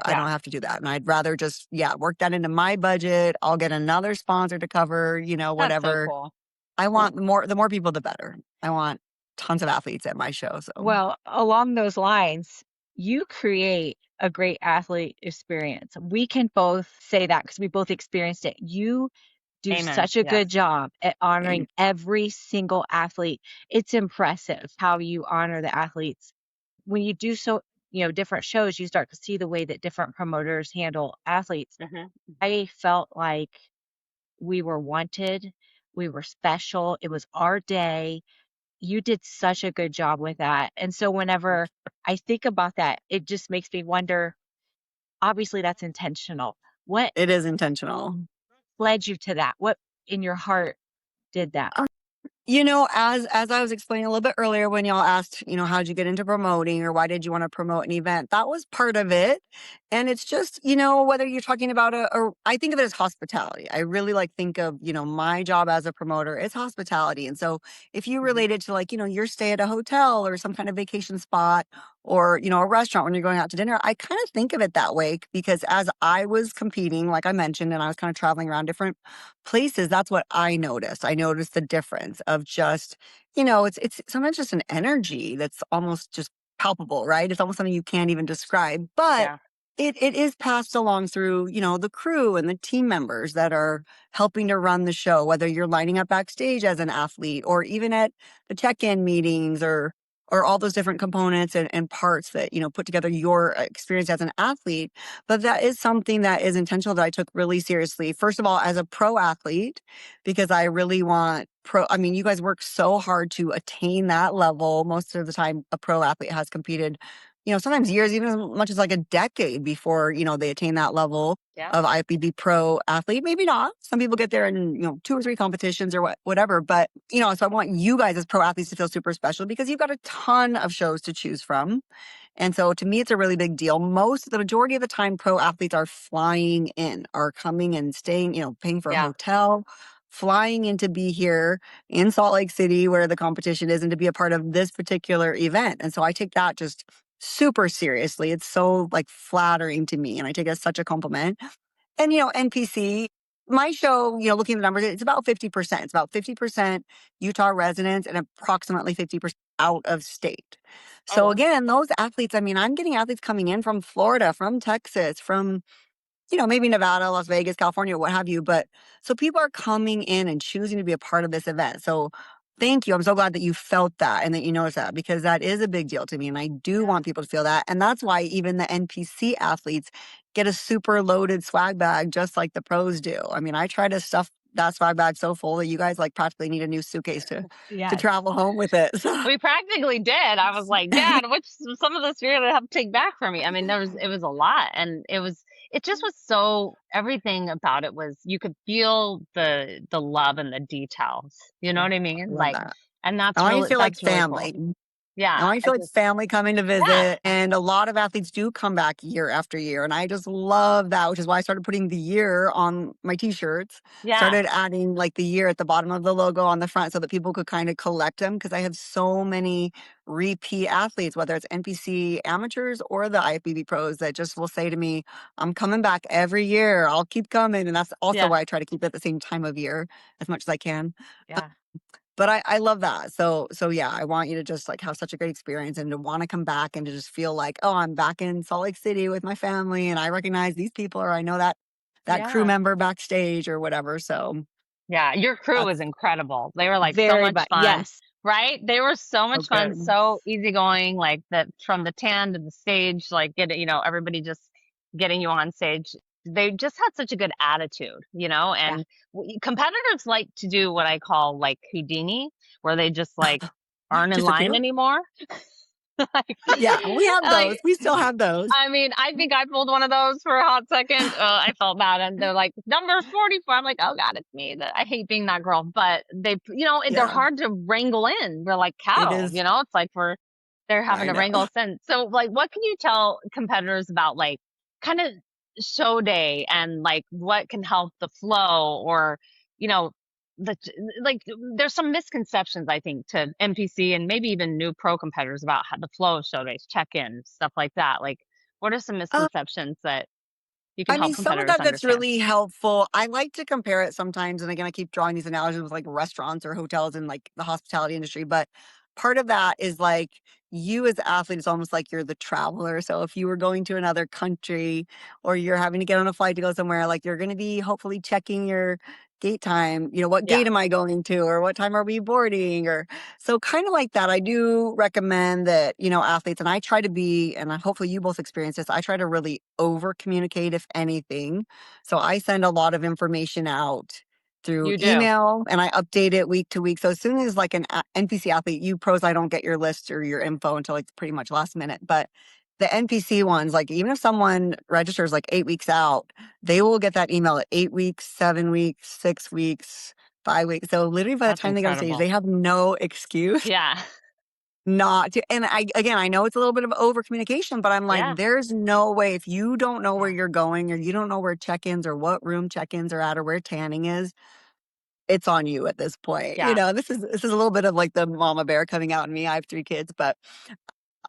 Speaker 3: I
Speaker 2: yeah.
Speaker 3: don't have to do that. And I'd rather just, work that into my budget. I'll get another sponsor to cover,
Speaker 2: That's so
Speaker 3: whatever.
Speaker 2: cool.
Speaker 3: I want the more people, the better. I want tons of athletes at my show. So
Speaker 1: Well, along those lines, you create a great athlete experience. We can both say that because we both experienced it. You do
Speaker 2: Amen.
Speaker 1: such a
Speaker 2: Yes.
Speaker 1: good job at
Speaker 3: thank-
Speaker 1: honoring every single athlete. It's impressive how you honor the athletes. When you do so, different shows, you start to see the way that different promoters handle athletes.
Speaker 2: Hmm.
Speaker 1: I felt like we were wanted, we were special. It was our day. You did such a good job with that. And so whenever I think about that, it just makes me wonder, obviously that's intentional. What
Speaker 3: it is intentional.
Speaker 1: led you to that? What in your heart did that?
Speaker 3: As I was explaining a little bit earlier when y'all asked, how'd you get into promoting or why did you want to promote an event? That was part of it. And it's just, whether you're talking about I think of it as hospitality. I really think of, my job as a promoter is hospitality. And so if you relate it to your stay at a hotel or some kind of vacation spot or, a restaurant when you're going out to dinner, I kind of think of it that way because as I was competing, like I mentioned, and I was kind of traveling around different places, that's what I noticed. I noticed the difference of just, it's sometimes just an energy that's almost just palpable, right? It's almost something you can't even describe, but
Speaker 2: Yeah.
Speaker 3: it is passed along through, the crew and the team members that are helping to run the show, whether you're lining up backstage as an athlete or even at the check-in meetings or all those different components and parts that, put together your experience as an athlete. But that is something that is intentional that I took really seriously. First of all, as a pro athlete, because I really want you guys work so hard to attain that level. Most of the time, a pro athlete has competed, sometimes years, even as much as like a decade before, they attain that level
Speaker 2: Yeah.
Speaker 3: of IFBB pro athlete. Maybe not. Some people get there in, 2 or 3 competitions or whatever. But, so I want you guys as pro athletes to feel super special because you've got a ton of shows to choose from. And so to me, it's a really big deal. The majority of the time, pro athletes are flying in, are coming and staying, paying for a
Speaker 2: Yeah.
Speaker 3: hotel, flying in to be here in Salt Lake City where the competition is and to be a part of this particular event. And so I take that just super seriously. It's so flattering to me and I take it as such a compliment. And, NPC, my show, looking at the numbers, it's about 50%. It's about 50% Utah residents and approximately 50% out of state.
Speaker 2: Oh,
Speaker 3: So
Speaker 2: wow.
Speaker 3: again, those athletes, I'm getting athletes coming in from Florida, from Texas, from, maybe Nevada, Las Vegas, California, what have you. But so people are coming in and choosing to be a part of this event. So thank you. I'm so glad that you felt that and that you noticed that because that is a big deal to me. And I do want people to feel that. And that's why even the NPC athletes get a super loaded swag bag just like the pros do. I try to stuff that swag bag so full that you guys practically need a new suitcase to
Speaker 1: Yes.
Speaker 3: travel home with it. So,
Speaker 2: We practically did. I was like, Dad, some of this you're gonna have to take back from me. I mean, it was a lot, and it just was so, everything about it was, you could feel the love and the details. You know what I mean?
Speaker 3: love that.
Speaker 2: And
Speaker 3: I want you to feel like
Speaker 2: that's really cool.
Speaker 3: family. I
Speaker 2: Yeah.
Speaker 3: want you to feel like family coming to
Speaker 2: Yeah,
Speaker 3: visit. And a lot of athletes do come back year after year. And I just love that, which is why I started putting the year on my t-shirts.
Speaker 2: yeah,
Speaker 3: Started adding the year at the bottom of the logo on the front so that people could kind of collect them because I have so many repeat athletes, whether it's NPC amateurs or the IFBB pros that just will say to me, I'm coming back every year. I'll keep coming. And that's also
Speaker 2: yeah,
Speaker 3: why I try to keep it at the same time of year as much as I can.
Speaker 2: yeah,
Speaker 3: But I love that. So yeah, I want you to just have such a great experience and to want to come back and to just feel like, oh, I'm back in Salt Lake City with my family and I recognize these people or I know that that crew
Speaker 2: Yeah.
Speaker 3: member backstage or whatever. So
Speaker 2: Yeah. Your crew was
Speaker 3: that's
Speaker 2: incredible. They were like so
Speaker 1: Very
Speaker 2: much
Speaker 1: much.
Speaker 2: fun,
Speaker 1: Yes.
Speaker 2: right? They were so
Speaker 3: so
Speaker 2: much fun,
Speaker 3: good.
Speaker 2: so easygoing, like that from the tan to the stage, like everybody just getting you on stage. They just had such a good attitude,
Speaker 3: Yeah.
Speaker 2: and competitors like to do what I call like Houdini, where they just like aren't in
Speaker 3: Just a
Speaker 2: line
Speaker 3: few.
Speaker 2: anymore. like,
Speaker 3: Yeah, we have those.
Speaker 2: like
Speaker 3: We still have those.
Speaker 2: I mean, I think I pulled one of those for a hot second. I felt bad, and they're like number 44. I'm like, oh god, it's me. I hate being that girl, but they're
Speaker 3: Yeah,
Speaker 2: hard to wrangle in. We're like
Speaker 3: it
Speaker 2: cattle,
Speaker 3: is.
Speaker 2: it's like they're having
Speaker 3: I
Speaker 2: to
Speaker 3: know.
Speaker 2: wrangle us in. So, like, what can you tell competitors about like kind of show day and like what can help the flow, or you know, the like there's some misconceptions I think to NPC and maybe even new pro competitors about how the flow of show days, check-in, stuff like that. Like, what are some misconceptions that you can
Speaker 3: I
Speaker 2: help
Speaker 3: mean,
Speaker 2: competitors
Speaker 3: sometimes that's
Speaker 2: understand?
Speaker 3: really helpful. I like to compare it sometimes, and again, I keep drawing these analogies with like restaurants or hotels and like the hospitality industry. But part of that is like you as the athlete, it's almost like you're the traveler. So if you were going to another country or you're having to get on a flight to go somewhere, like you're going to be hopefully checking your gate time. What
Speaker 2: Yeah,
Speaker 3: gate am I going to, or what time are we boarding, or so kind of like that. I do recommend that, athletes, and I try to be, and hopefully you both experience this, I try to really over communicate if anything. So I send a lot of information out through
Speaker 2: you do.
Speaker 3: email and I update it week to week. So as soon as like an NPC athlete, you pros, I don't get your list or your info until like pretty much last minute. But the NPC ones, like even if someone registers like 8 weeks out, they will get that email at 8 weeks, 7 weeks, 6 weeks, 5 weeks. So literally by the
Speaker 2: That's
Speaker 3: time they get on stage,
Speaker 2: incredible.
Speaker 3: they have no excuse
Speaker 2: Yeah,
Speaker 3: not to. And I know it's a little bit of over communication, but I'm like,
Speaker 2: yeah,
Speaker 3: there's no way if you don't know where
Speaker 2: yeah,
Speaker 3: you're going or you don't know where check-ins or what room check-ins are at or where tanning is, it's on you at this point.
Speaker 2: yeah,
Speaker 3: This is a little bit of like the mama bear coming out in me. I have 3 kids, but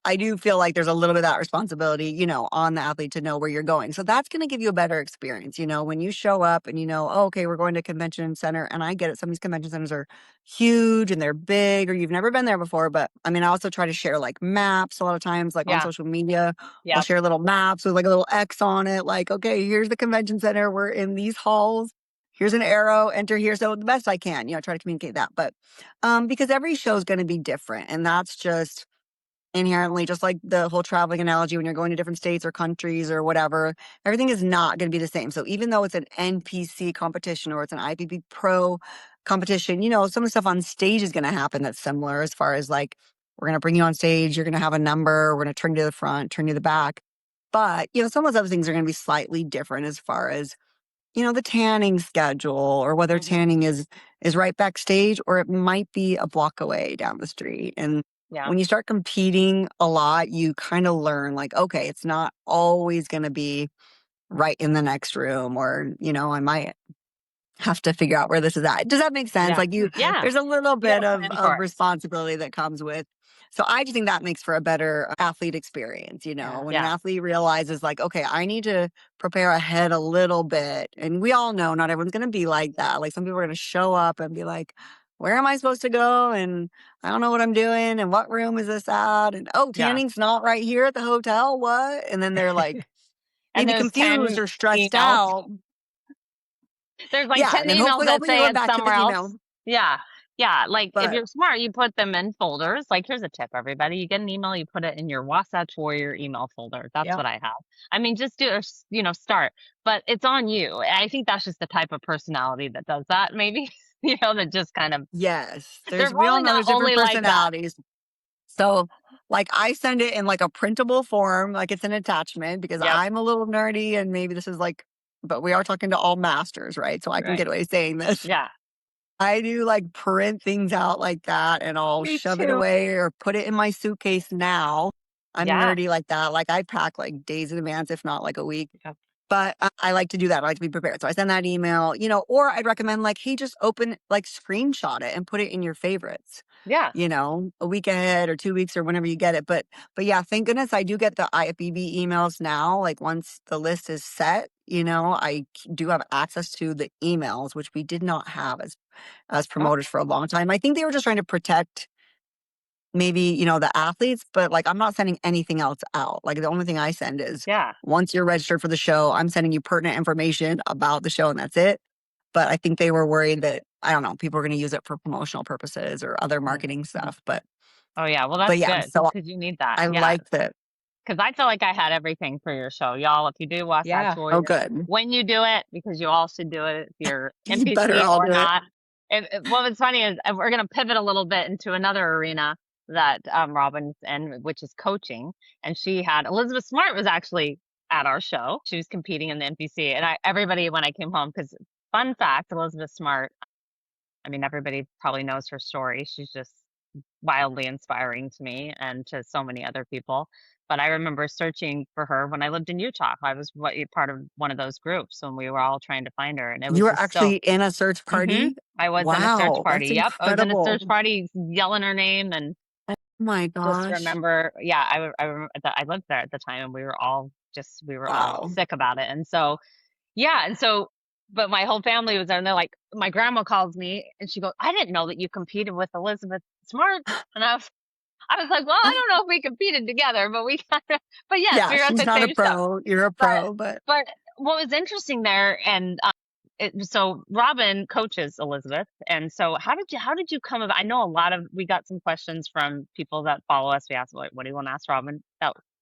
Speaker 3: I do feel like there's a little bit of that responsibility, on the athlete to know where you're going. So that's going to give you a better experience, when you show up and oh, okay, we're going to convention center. And I get it. Some of these convention centers are huge and they're big, or you've never been there before. But I mean, I also try to share like maps a lot of times, like on
Speaker 2: yeah,
Speaker 3: social media. I'll
Speaker 2: yeah,
Speaker 3: share little maps with like a little X on it. Like, okay, here's the convention center. We're in these halls. Here's an arrow, enter here. So the best I can, try to communicate that. But because every show is going to be different. And that's just inherently, just like the whole traveling analogy, when you're going to different states or countries or whatever, everything is not going to be the same. So even though it's an NPC competition or it's an IFBB Pro competition, some of the stuff on stage is going to happen that's similar, as far as like, we're going to bring you on stage, you're going to have a number, we're going to turn you to the front, turn you to the back. But, some of those other things are going to be slightly different, as far as the tanning schedule, or whether
Speaker 2: hmm
Speaker 3: tanning is right backstage or it might be a block away down the street. And
Speaker 2: yeah,
Speaker 3: when you start competing a lot, you kind of learn like, okay, it's not always going to be right in the next room, or I might have to figure out where this is at. Does that make sense?
Speaker 2: yeah,
Speaker 3: Like
Speaker 2: yeah.
Speaker 3: there's a little
Speaker 2: You got
Speaker 3: bit
Speaker 2: to
Speaker 3: of,
Speaker 2: plan for
Speaker 3: of
Speaker 2: it.
Speaker 3: responsibility that comes with. So I just think that makes for a better athlete experience,
Speaker 2: Yeah,
Speaker 3: when an
Speaker 2: yeah,
Speaker 3: athlete realizes like, okay, I need to prepare ahead a little bit. And we all know not everyone's going to be like that. Like some people are going to show up and be like, where am I supposed to go? And I don't know what I'm doing. And what room is this at? And oh,
Speaker 2: yeah.
Speaker 3: tanning's not right here at the hotel. What? And then they're like
Speaker 2: And
Speaker 3: maybe
Speaker 2: there's
Speaker 3: confused
Speaker 2: 10
Speaker 3: or stressed
Speaker 2: emails.
Speaker 3: out.
Speaker 2: There's like
Speaker 3: Yeah.
Speaker 2: 10
Speaker 3: And then
Speaker 2: emails that
Speaker 3: hopefully you
Speaker 2: say
Speaker 3: went
Speaker 2: it's
Speaker 3: back to
Speaker 2: somewhere
Speaker 3: the
Speaker 2: else.
Speaker 3: email.
Speaker 2: Yeah. Yeah. Like if
Speaker 3: But
Speaker 2: you're smart, you put them in folders. Like here's a tip, everybody. You get an email, you put it in your Wasatch Warrior email folder. That's
Speaker 3: yeah.
Speaker 2: what I have. I mean, just do, start, but it's on you. I think that's just the type of personality that does that, maybe, that just kind of,
Speaker 3: Yes,
Speaker 2: they're
Speaker 3: we all
Speaker 2: probably
Speaker 3: know
Speaker 2: not
Speaker 3: there's different
Speaker 2: only like that.
Speaker 3: personalities. So, like, I send it in like a printable form, like it's an attachment, because
Speaker 2: Yep.
Speaker 3: I'm a little nerdy and maybe this is like, but we are talking to all masters, right? So I can
Speaker 2: Right.
Speaker 3: get away saying this.
Speaker 2: Yeah.
Speaker 3: I do like print things out like that and I'll
Speaker 2: Me
Speaker 3: shove it
Speaker 2: too.
Speaker 3: away or put it in my suitcase now. I'm
Speaker 2: Yeah.
Speaker 3: nerdy like that. Like I pack like days in advance, if not like a week.
Speaker 2: Yeah.
Speaker 3: But I like to do that. I like to be prepared. So I send that email, or I'd recommend like, hey, just open, like screenshot it and put it in your favorites,
Speaker 2: Yeah.
Speaker 3: a week ahead or 2 weeks or whenever you get it. But yeah, thank goodness I do get the IFBB emails now. Like once the list is set, do have access to the emails, which we did not have as
Speaker 2: Oh,
Speaker 3: promoters for a long time. I think they were just trying to protect maybe, you know, the athletes, but like I'm not sending anything else out. Like the only thing I send is
Speaker 2: Yeah.
Speaker 3: once you're registered for the show, I'm sending you pertinent information about the show and that's it. But I think they were worried that, I don't know, people are going to use it for promotional purposes or other marketing stuff.
Speaker 2: Oh yeah. Well, that's
Speaker 3: Yeah,
Speaker 2: good
Speaker 3: so
Speaker 2: because you need that.
Speaker 3: I
Speaker 2: Yeah.
Speaker 3: liked it.
Speaker 2: Because I feel like I had everything for your show, y'all. If you do Wasatch
Speaker 1: Yeah.
Speaker 3: Oh,
Speaker 2: Warrior,
Speaker 3: good.
Speaker 2: when you do it, because you all should do it if you're
Speaker 3: You better
Speaker 2: NPC
Speaker 3: all
Speaker 2: or
Speaker 3: do it.
Speaker 2: not. What was funny is we're going to pivot a little bit into another arena that Robyn's in, which is coaching. And she had Elizabeth Smart was actually at our show. She was competing in the NPC, and everybody when I came home, because fun fact, Elizabeth Smart. I mean, everybody probably knows her story. She's just wildly inspiring to me and to so many other people. But I remember searching for her when I lived in Utah. I was part of one of those groups when we were all trying to find her, and it
Speaker 3: You
Speaker 2: was
Speaker 3: were
Speaker 2: just so.
Speaker 3: actually in a search
Speaker 2: hmm
Speaker 3: party?
Speaker 2: I was in a search
Speaker 3: Wow,
Speaker 2: party.
Speaker 3: that's
Speaker 2: Yep, I was in a
Speaker 3: incredible.
Speaker 2: search party, yelling her name, and
Speaker 3: Oh my
Speaker 2: just
Speaker 3: gosh.
Speaker 2: remember. Yeah, I remember that I lived there at the time, and we were all
Speaker 3: Wow.
Speaker 2: sick about it, and so yeah, and so, but my whole family was there, and they're like, my grandma calls me, and she goes, "I didn't know that you competed with Elizabeth Smart," and I was like, "Well, I don't know if we competed together, but we kind of, but yes,
Speaker 3: Yeah,
Speaker 2: we were at
Speaker 3: she's
Speaker 2: the
Speaker 3: not a
Speaker 2: same show."
Speaker 3: pro. You're a
Speaker 2: But
Speaker 3: pro, but
Speaker 2: but what was interesting there, and so Robyn coaches Elizabeth, and so how did you come about? I know we got some questions from people that follow us. We asked, what do you want to ask Robyn?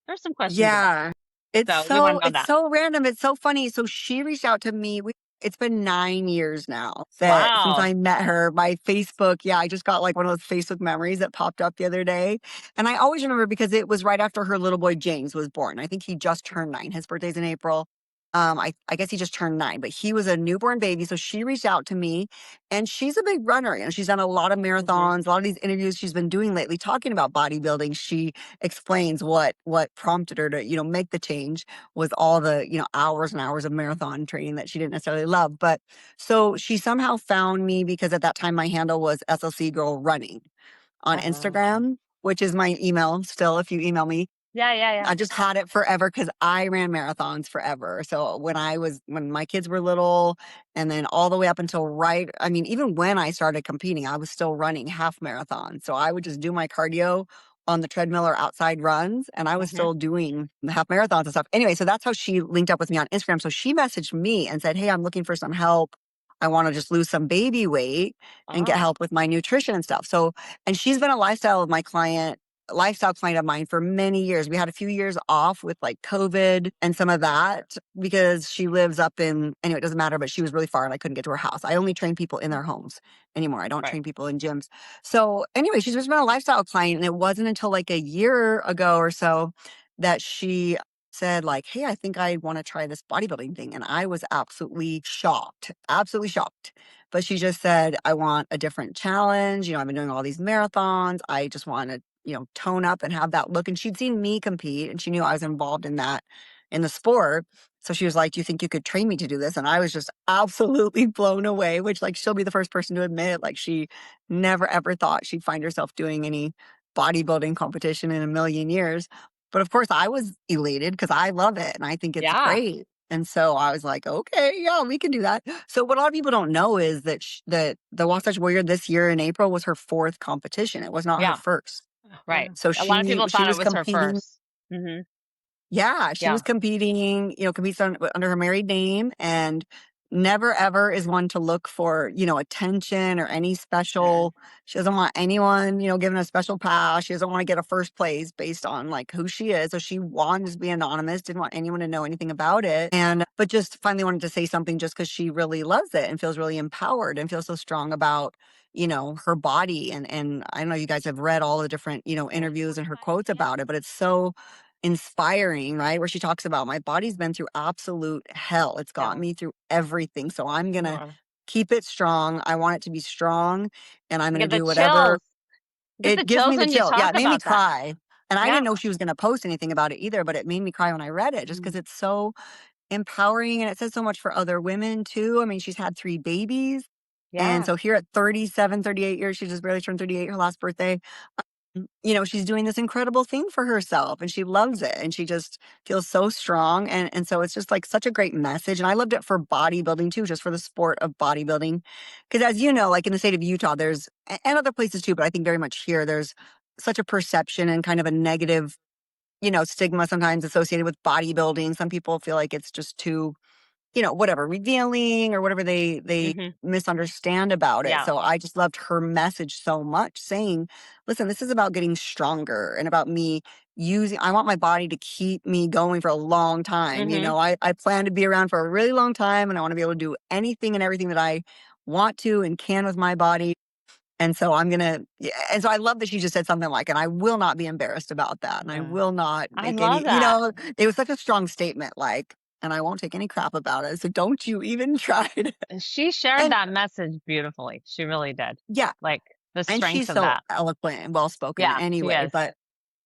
Speaker 2: There's some questions about
Speaker 3: yeah. It's
Speaker 2: it, so we want to know
Speaker 3: it's
Speaker 2: that.
Speaker 3: so random. It's so funny. So she reached out to me. It's been 9 years now that since
Speaker 2: Wow.
Speaker 3: I met her. My Facebook, yeah, I just got like one of those Facebook memories that popped up the other day. And I always remember because it was right after her little boy James was born. I think he just turned 9. His birthday's in April. I guess he just turned 9, but he was a newborn baby. So she reached out to me and she's a big runner. You know, she's done a lot of
Speaker 2: hmm
Speaker 3: marathons, a lot of these interviews she's been doing lately talking about bodybuilding. She explains what prompted her to, you know, make the change was all the, you know, hours and hours of marathon training that she didn't necessarily love. But so she somehow found me because at that time my handle was SLC Girl Running on
Speaker 2: Oh.
Speaker 3: Instagram, which is my email still if you email me.
Speaker 2: Yeah, yeah, yeah.
Speaker 3: I just had it forever because I ran marathons forever. So when my kids were little and then all the way up until I mean, even when I started competing, I was still running half marathons. So I would just do my cardio on the treadmill or outside runs and I was
Speaker 2: hmm
Speaker 3: still doing the half marathons and stuff. Anyway, so that's how she linked up with me on Instagram. So she messaged me and said, "Hey, I'm looking for some help. I want to just lose some baby weight and get
Speaker 2: Oh,
Speaker 3: help with my nutrition and stuff." So, and she's been a lifestyle client of mine for many years. We had a few years off with like COVID and some of that because she lives up anyway, it doesn't matter, but she was really far and I couldn't get to her house. I only train people in their homes anymore. I don't
Speaker 2: right.
Speaker 3: train people in gyms. So anyway, she's just been a lifestyle client. And it wasn't until like a year ago or so that she said like, "Hey, I think I want to try this bodybuilding thing." And I was absolutely shocked. But she just said, "I want a different challenge. You know, I've been doing all these marathons. I just want to, you know, tone up and have that look." And she'd seen me compete and she knew I was involved in that in the sport. So she was like, "Do you think you could train me to do this?" And I was just absolutely blown away, which like she'll be the first person to admit, like she never ever thought she'd find herself doing any bodybuilding competition in a million years. But of course I was elated because I love it and I think it's
Speaker 2: Yeah,
Speaker 3: great. And so I was like, "Okay, yeah, we can do that." So what a lot of people don't know is that the Wasatch Warrior this year in April was her 4th competition. It was not her
Speaker 2: yeah,
Speaker 3: first.
Speaker 2: right.
Speaker 3: So
Speaker 2: A lot of people
Speaker 3: she
Speaker 2: thought it
Speaker 3: was
Speaker 2: was her
Speaker 3: competing.
Speaker 2: first. hmm
Speaker 3: Yeah, she was
Speaker 2: Yeah,
Speaker 3: competing, you know, competes under her married name and never ever is one to look for, you know, attention or any
Speaker 2: mm-mm.
Speaker 3: special. She doesn't want anyone, you know, giving a special pass. She doesn't want to get a first place based on like who she is. So she wanted to be anonymous, didn't want anyone to know anything about it. But just finally wanted to say something just because she really loves it and feels really empowered and feels so strong about, you know, her body. And I know you guys have read all the different, you know,
Speaker 2: Yeah,
Speaker 3: interviews and her quotes about it, but it's so inspiring, right? Where she talks about my body's been through absolute hell. It's got
Speaker 2: yeah.
Speaker 3: me through everything. So I'm going to
Speaker 2: Oh,
Speaker 3: keep it strong. I want it to be strong and I'm
Speaker 2: I
Speaker 3: going to
Speaker 2: get the
Speaker 3: do whatever.
Speaker 2: chills. Get the
Speaker 3: It gives
Speaker 2: chills
Speaker 3: me the
Speaker 2: when you
Speaker 3: chill. Yeah,
Speaker 2: talk
Speaker 3: it made me
Speaker 2: about that.
Speaker 3: cry. And I
Speaker 2: Yeah,
Speaker 3: didn't know she was going to post anything about it either, but it made me cry when I read it just because
Speaker 2: mm,
Speaker 3: it's so empowering and it says so much for other women too. I mean, she's had 3 babies. And
Speaker 2: yeah,
Speaker 3: so here at 37, 38 years, she just barely turned 38, her last birthday. You know, she's doing this incredible thing for herself and she loves it and she just feels so strong. And so it's just like such a great message. And I loved it for bodybuilding too, just for the sport of bodybuilding. Because as you know, like in the state of Utah, and other places too, but I think very much here, there's such a perception and kind of a negative, stigma sometimes associated with bodybuilding. Some people feel like it's just too, whatever, revealing or whatever they
Speaker 2: Hmm.
Speaker 3: misunderstand about it.
Speaker 2: Yeah.
Speaker 3: So I just loved her message so much, saying, listen, this is about getting stronger and about me I want my body to keep me going for a long time.
Speaker 2: Hmm.
Speaker 3: I plan to be around for a really long time, and I want to be able to do anything and everything that I want to and can with my body. And so and so I love that she just said something like, and I will not be embarrassed about that. And I
Speaker 2: Yeah.
Speaker 3: will not
Speaker 2: I
Speaker 3: make
Speaker 2: love
Speaker 3: any,
Speaker 2: that.
Speaker 3: it was such a strong statement, like, and I won't take any crap about it. So don't you even try to.
Speaker 2: And she shared
Speaker 3: And
Speaker 2: that message beautifully. She really did.
Speaker 3: yeah,
Speaker 2: Like the
Speaker 3: and
Speaker 2: strength
Speaker 3: she's
Speaker 2: of
Speaker 3: so
Speaker 2: that.
Speaker 3: eloquent and well spoken
Speaker 2: Yeah, she
Speaker 3: anyway.
Speaker 2: is.
Speaker 3: But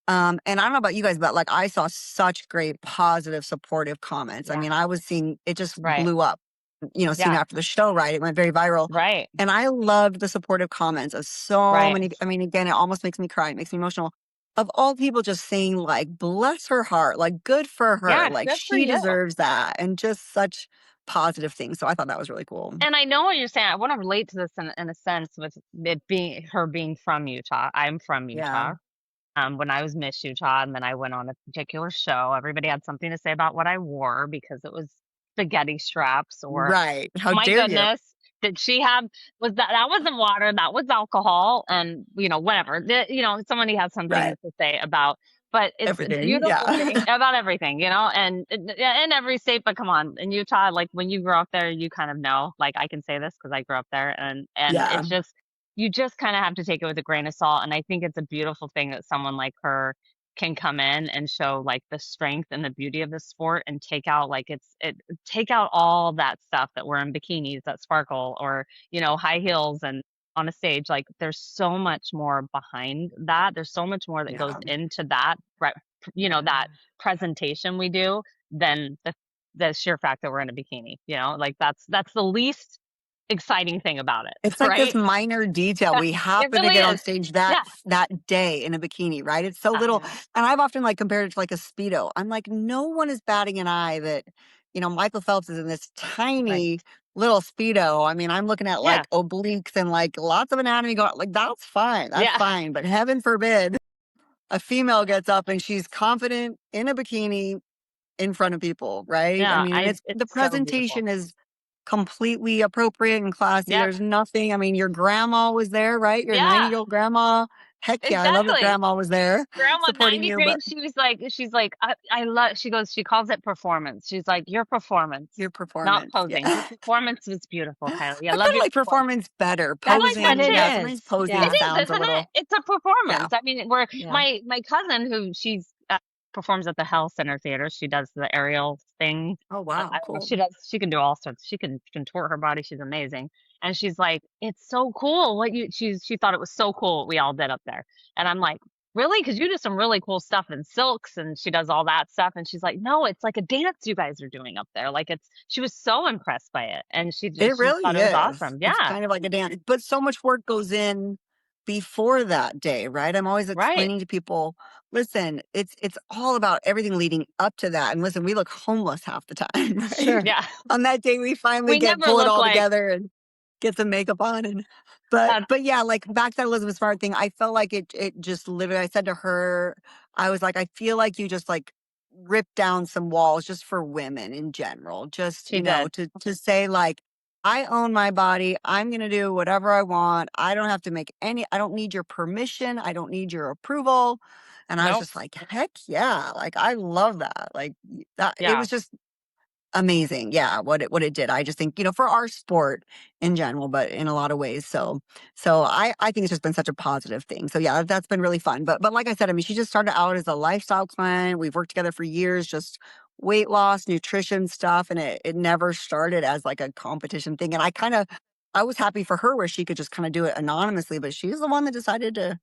Speaker 3: and I don't know about you guys, but like I saw such great positive, supportive comments. I
Speaker 2: Yeah.
Speaker 3: mean, I was seeing it just
Speaker 2: Right.
Speaker 3: blew up, soon
Speaker 2: Yeah.
Speaker 3: after the show, right? It went very viral.
Speaker 2: Right.
Speaker 3: And I loved the supportive comments of so
Speaker 2: Right.
Speaker 3: many. I mean, again, it almost makes me cry. It makes me emotional. Of all people just saying, like, bless her heart, like, good for her,
Speaker 2: Yeah.
Speaker 3: like,
Speaker 2: Good for
Speaker 3: she
Speaker 2: you.
Speaker 3: deserves that, and just such positive things. So I thought that was really cool.
Speaker 2: And I know what you're saying. I want to relate to this in a sense with it being her being from Utah. I'm from
Speaker 3: Yeah.
Speaker 2: Utah. When I was Miss Utah, and then I went on a particular show, everybody had something to say about what I wore because it was spaghetti straps or,
Speaker 3: Right. How
Speaker 2: my
Speaker 3: dare you?
Speaker 2: goodness, did she have that wasn't water, that was alcohol, and whatever. Somebody has something
Speaker 3: Right.
Speaker 2: to say about, but it's a
Speaker 3: Everything.
Speaker 2: beautiful
Speaker 3: Yeah.
Speaker 2: thing about everything, and in every state. But come on, in Utah, like when you grow up there, you kind of know. Like I can say this because I grew up there, and
Speaker 3: Yeah.
Speaker 2: it's just you just kind of have to take it with a grain of salt. And I think it's a beautiful thing that someone like her can come in and show like the strength and the beauty of the sport and take out take out all that stuff that we're in bikinis that sparkle or high heels and on a stage. Like there's so much more behind that. There's so much more that goes
Speaker 3: Yeah.
Speaker 2: into that that presentation we do than the sheer fact that we're in a bikini. Like that's the least exciting thing about it.
Speaker 3: It's like this
Speaker 2: Right.
Speaker 3: minor detail.
Speaker 2: Yeah,
Speaker 3: We
Speaker 2: it
Speaker 3: happen to
Speaker 2: really
Speaker 3: get on
Speaker 2: is.
Speaker 3: stage that
Speaker 2: Yeah.
Speaker 3: that day in a bikini, right? It's so little.
Speaker 2: Yeah.
Speaker 3: And I've often like compared it to like a Speedo. I'm like, no one is batting an eye that, Michael Phelps is in this
Speaker 2: Right.
Speaker 3: tiny little Speedo. I mean, I'm looking at
Speaker 2: Yeah.
Speaker 3: like obliques and like lots of anatomy going, like, that's fine. That's
Speaker 2: Yeah.
Speaker 3: fine. But heaven forbid a female gets up and she's confident in a bikini in front of people, right? I
Speaker 2: Yeah.
Speaker 3: mean, and the
Speaker 2: It's so beautiful.
Speaker 3: presentation is completely appropriate and classy.
Speaker 2: Yep.
Speaker 3: There's nothing. I mean, your grandma was there, right? Your
Speaker 2: Yeah.
Speaker 3: 90-year-old grandma. Heck yeah, I love that
Speaker 2: Exactly.
Speaker 3: grandma was there
Speaker 2: Grandma,
Speaker 3: supporting you, but
Speaker 2: she's like, I love, she calls it performance. She's like, your performance,
Speaker 3: your
Speaker 2: not
Speaker 3: performance. Yeah.
Speaker 2: posing. Your performance was beautiful, Kylie. I
Speaker 3: I
Speaker 2: love
Speaker 3: kind of
Speaker 2: your
Speaker 3: like
Speaker 2: performance.
Speaker 3: performance better.
Speaker 2: I like that
Speaker 1: But
Speaker 3: Posing,
Speaker 1: it
Speaker 3: yeah,
Speaker 2: too.
Speaker 3: sometimes
Speaker 1: is.
Speaker 2: It
Speaker 3: posing
Speaker 1: Yeah.
Speaker 2: is,
Speaker 3: sounds a
Speaker 2: isn't it?
Speaker 3: little,
Speaker 2: It's a
Speaker 3: yeah.
Speaker 2: performance. I mean, where
Speaker 1: Yeah.
Speaker 2: my cousin who performs at the Hell Center Theater, she does the aerial thing.
Speaker 3: Oh, wow,
Speaker 2: I don't know.
Speaker 3: cool.
Speaker 2: She can do all sorts. She can contort her body. She's amazing. And she's like, it's so cool. She thought it was so cool what we all did up there. And I'm like, really? Because you do some really cool stuff in silks, and she does all that stuff. And she's like, no, it's like a dance you guys are doing up there. Like she was so impressed by it, and
Speaker 3: It
Speaker 2: she thought
Speaker 3: really
Speaker 2: it was
Speaker 3: is.
Speaker 2: awesome.
Speaker 3: It's
Speaker 2: Yeah.
Speaker 3: kind of like a dance, but so much work goes in before that day, right? I'm always
Speaker 2: Right.
Speaker 3: explaining to people, listen, it's all about everything leading up to that. And listen, we look homeless half the time, right?
Speaker 1: Sure.
Speaker 2: Yeah.
Speaker 3: On that day, we finally
Speaker 2: We never
Speaker 3: pull it
Speaker 2: look
Speaker 3: all
Speaker 2: like
Speaker 3: together and get some makeup on. And but yeah, like back to that Elizabeth Smart thing, I felt like it just literally. I said to her, I was like, I feel like you just like ripped down some walls just for women in general. Just
Speaker 2: she did.
Speaker 3: to say like, I own my body. I'm gonna do whatever I want. I don't have to make any. I don't need your permission. I don't need your approval. And I was
Speaker 2: Nope.
Speaker 3: just like, heck yeah! Like I love that. Like that. It
Speaker 2: Yeah.
Speaker 3: was just amazing. Yeah, what it did. I just think, for our sport in general, but in a lot of ways. So I think it's just been such a positive thing. So yeah, that's been really fun. But like I said, I mean, she just started out as a lifestyle client. We've worked together for years, just weight loss, nutrition stuff, and it never started as like a competition thing. And I was happy for her where she could just kind of do it anonymously, but she's the one that decided to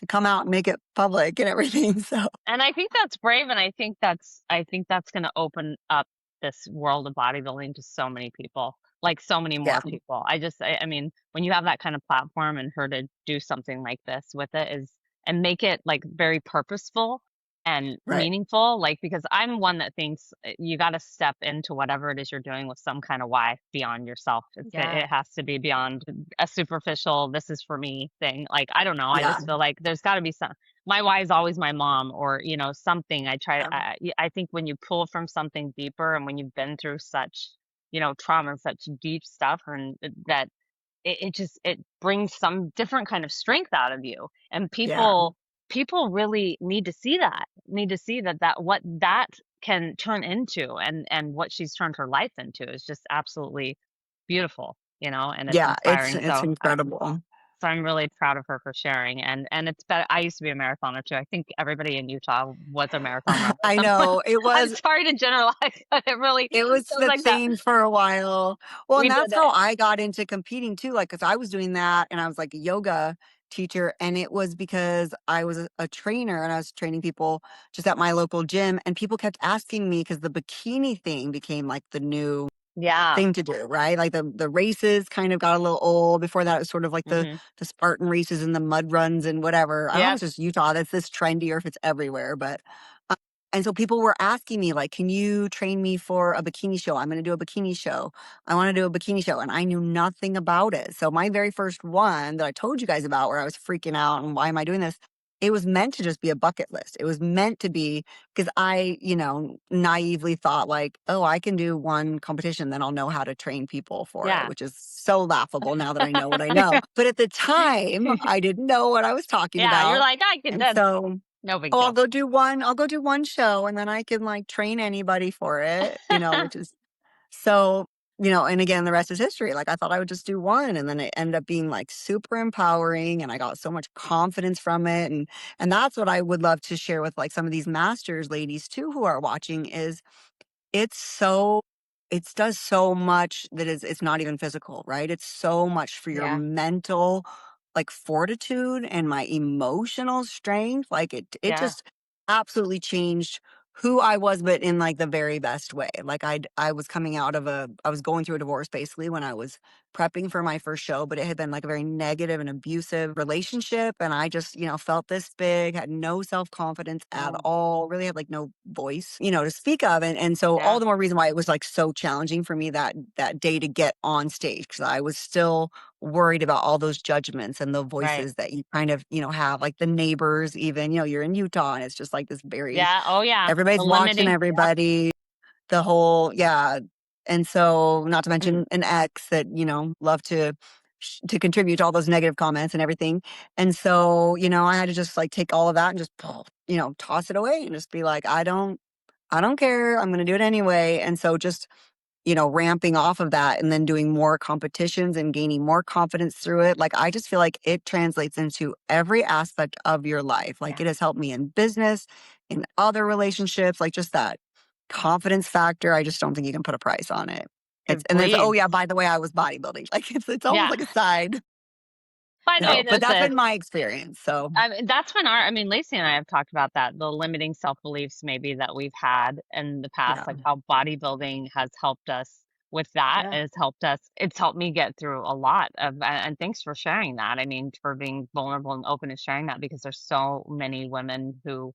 Speaker 3: come out and make it public and everything. So
Speaker 2: And I think that's brave, and I think that's going to open up this world of bodybuilding to so many people, like so many
Speaker 3: yeah.
Speaker 2: more people. I mean, when you have that kind of platform and her to do something like this with it is and make it like very purposeful and
Speaker 3: Right.
Speaker 2: meaningful, like, because I'm one that thinks you got to step into whatever it is you're doing with some kind of why beyond yourself.
Speaker 1: Yeah.
Speaker 2: It has to be beyond a superficial, this is for me thing. Like, I don't know. I
Speaker 3: Yeah.
Speaker 2: just feel like there's got to be some, my why is always my mom, or, something
Speaker 3: Yeah.
Speaker 2: I think when you pull from something deeper, and when you've been through such, trauma and such deep stuff, and that it brings some different kind of strength out of you. And
Speaker 3: Yeah.
Speaker 2: people really need to see that what that can turn into, and what she's turned her life into is just absolutely beautiful, and it's
Speaker 3: Yeah.
Speaker 2: inspiring.
Speaker 3: It's incredible.
Speaker 2: So I'm really proud of her for sharing. And it's better. I used to be a marathoner too. I think everybody in Utah was a marathon runner at
Speaker 3: I
Speaker 2: some point.
Speaker 3: know.
Speaker 2: I'm sorry to generalize, but it really
Speaker 3: It was
Speaker 2: feels
Speaker 3: the
Speaker 2: like that.
Speaker 3: thing for a while. Well,
Speaker 2: We
Speaker 3: and
Speaker 2: did
Speaker 3: that's
Speaker 2: it.
Speaker 3: how I got into competing too, like, because I was doing that and I was like a yoga teacher, and it was because I was a trainer and I was training people just at my local gym, and people kept asking me because the bikini thing became like the new
Speaker 2: Yeah.
Speaker 3: thing to do, right? Like the races kind of got a little old. Before that, it was sort of like
Speaker 2: Hmm.
Speaker 3: the Spartan races and the mud runs and whatever. I don't know if
Speaker 2: Yep.
Speaker 3: it's just Utah that's this trendy or if it's everywhere, but and so people were asking me like, "Can you train me for a bikini show? I'm going to do a bikini show. I want to do a bikini show," and I knew nothing about it. So my very first one that I told you guys about, where I was freaking out and why am I doing this? It was meant to just be a bucket list. It was meant to be because I, naively thought like, oh, I can do one competition, then I'll know how to train people for it,
Speaker 2: Yeah.
Speaker 3: which is so laughable now that I know what I know. But at the time, I didn't know what I was talking
Speaker 2: Yeah. You're
Speaker 3: about.
Speaker 2: like, I can,
Speaker 3: And
Speaker 2: that's
Speaker 3: so,
Speaker 2: no big
Speaker 3: oh,
Speaker 2: deal.
Speaker 3: I'll go do one show and then I can like train anybody for it, which is so, and again, the rest is history. Like I thought I would just do one and then it ended up being like super empowering and I got so much confidence from it. And that's what I would love to share with like some of these masters ladies too who are watching is it's so it does so much that is it's not even physical, right? It's so much for your
Speaker 1: Yeah.
Speaker 3: mental like fortitude and my emotional strength. Like it
Speaker 2: Yeah.
Speaker 3: just absolutely changed who I was, but in like the very best way. Like I was coming out of I was going through a divorce basically when I was prepping for my first show, but it had been like a very negative and abusive relationship. And I just, felt this big, had no self-confidence at
Speaker 2: Mm.
Speaker 3: all, really had like no voice, to speak of. And so all
Speaker 2: Yeah.
Speaker 3: the more reason why it was like so challenging for me that day to get on stage because I was still worried about all those judgments and the
Speaker 2: Right.
Speaker 3: voices that you kind of, have like the neighbors, even, you're in Utah and it's just like this very,
Speaker 2: Yeah. Oh, yeah. The
Speaker 3: everybody's watching
Speaker 2: limiting. Yep.
Speaker 3: everybody, the whole, yeah. And so not to
Speaker 2: Mm.
Speaker 3: mention an ex that, love to contribute to all those negative comments and everything. And so, I had to just like take all of that and just, toss it away and just be like, I don't care. I'm going to do it anyway. And so just ramping off of that and then doing more competitions and gaining more confidence through it. Like, I just feel like it translates into every aspect of your life. Like,
Speaker 1: Yeah.
Speaker 3: it has helped me in business, in other relationships, like just that confidence factor. I just don't think you can put a price on it.
Speaker 2: It
Speaker 3: And then it's, oh,
Speaker 2: breeds.
Speaker 3: yeah, by the way, I was bodybuilding. Like, it's almost
Speaker 2: Yeah.
Speaker 3: like a side
Speaker 2: By the way,
Speaker 3: note, but
Speaker 2: there's
Speaker 3: that's
Speaker 2: a
Speaker 3: been my experience. So,
Speaker 2: I mean, that's when Lacey and I have talked about that, the limiting self beliefs maybe that we've had in the past,
Speaker 3: yeah,
Speaker 2: like how bodybuilding has helped us with that.
Speaker 1: Yeah.
Speaker 2: Has helped us. It's helped me get through a lot of, and thanks for sharing that. I mean, for being vulnerable and open and sharing that, because there's so many women who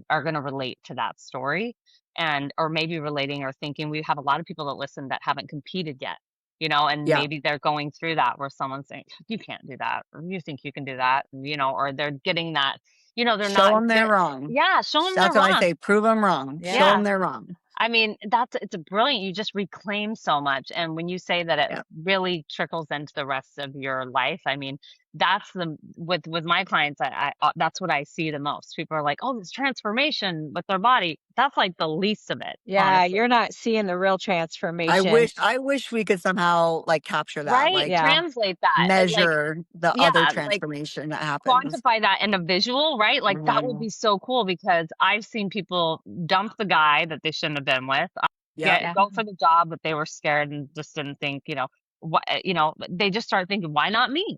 Speaker 2: are going to relate to that story, and or maybe relating or thinking. We have a lot of people that listen that haven't competed yet, and
Speaker 3: yeah.
Speaker 2: maybe they're going through that where someone's saying, you can't do that, or you think you can do that, or they're getting that, they're
Speaker 3: Show
Speaker 2: not
Speaker 3: them they're
Speaker 2: get,
Speaker 3: wrong.
Speaker 2: yeah, show them they're
Speaker 3: That's what I
Speaker 2: wrong.
Speaker 3: say. Prove them wrong. Show
Speaker 1: Yeah.
Speaker 3: them
Speaker 2: Yeah.
Speaker 3: they're wrong.
Speaker 2: I mean, it's a brilliant, you just reclaim so much. And when you say that it
Speaker 3: Yeah.
Speaker 2: really trickles into the rest of your life, I mean, that's with my clients, that's what I see the most. People are like, oh, this transformation with their body. That's like the least of it,
Speaker 1: Yeah.
Speaker 2: honestly.
Speaker 1: You're not seeing the real transformation.
Speaker 3: I wish we could somehow like capture that,
Speaker 2: Right?
Speaker 3: like
Speaker 1: Yeah.
Speaker 2: Translate that. Like,
Speaker 3: measure the
Speaker 2: yeah,
Speaker 3: other
Speaker 2: like
Speaker 3: transformation that happens.
Speaker 2: quantify that in a visual, right? Like that would
Speaker 3: Mhm.
Speaker 2: be so cool, because I've seen people dump the guy that they shouldn't have been with,
Speaker 3: Yep.
Speaker 1: Yeah.
Speaker 2: go for the job that they were scared and just didn't think, what, they just start thinking, why not me?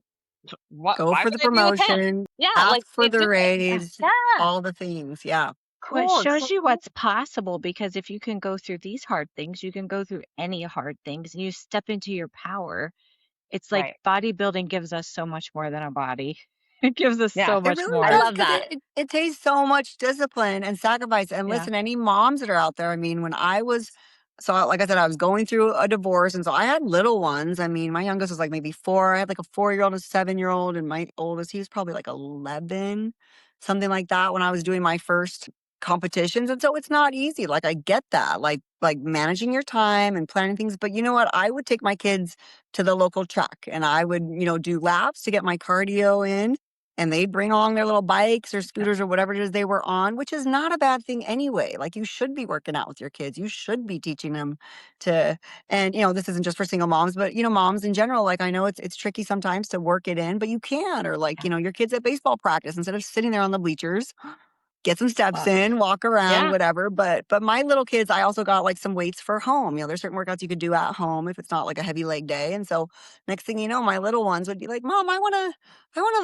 Speaker 3: Go
Speaker 2: Why
Speaker 3: for
Speaker 2: would
Speaker 3: the
Speaker 2: I be with him?
Speaker 3: promotion,
Speaker 2: Yeah, like
Speaker 3: ask for
Speaker 2: they
Speaker 3: the
Speaker 2: do it.
Speaker 3: raise,
Speaker 2: Yeah,
Speaker 3: all the things. Yeah.
Speaker 1: Well, it
Speaker 2: cool. It's
Speaker 1: shows
Speaker 2: so
Speaker 1: you
Speaker 2: cool.
Speaker 1: what's possible because if you can go through these hard things, you can go through any hard things and you step into your power. It's like
Speaker 2: Right.
Speaker 1: bodybuilding gives us so much more than a body.
Speaker 2: It gives us
Speaker 3: It
Speaker 2: so much
Speaker 3: really
Speaker 2: more.
Speaker 3: does
Speaker 2: I love
Speaker 3: 'cause
Speaker 2: that.
Speaker 3: it takes so much discipline and sacrifice, and
Speaker 2: Yeah.
Speaker 3: listen, any moms that are out there, I mean, when I was so like I said, I was going through a divorce, and so I had little ones. I mean, my youngest was, like, maybe 4. I had, like, a 4-year-old, a 7-year-old, and my oldest, he was probably, like, 11, something like that when I was doing my first competitions, and so it's not easy, like, I get that, like, managing your time and planning things, but you know what? I would take my kids to the local track, and I would, do laps to get my cardio in, and they'd bring along their little bikes or scooters or whatever it is they were on, which is not a bad thing anyway. Like, you should be working out with your kids. You should be teaching them to, and this isn't just for single moms, but moms in general. Like, I know it's tricky sometimes to work it in, but you can. Or like, your kids at baseball practice, instead of sitting there on the bleachers, get some steps in, walk around,
Speaker 2: Yeah.
Speaker 3: whatever. But my little kids, I also got like some weights for home. There's certain workouts you could do at home if it's not like a heavy leg day. And so next thing you know, my little ones would be like, "Mom, I wanna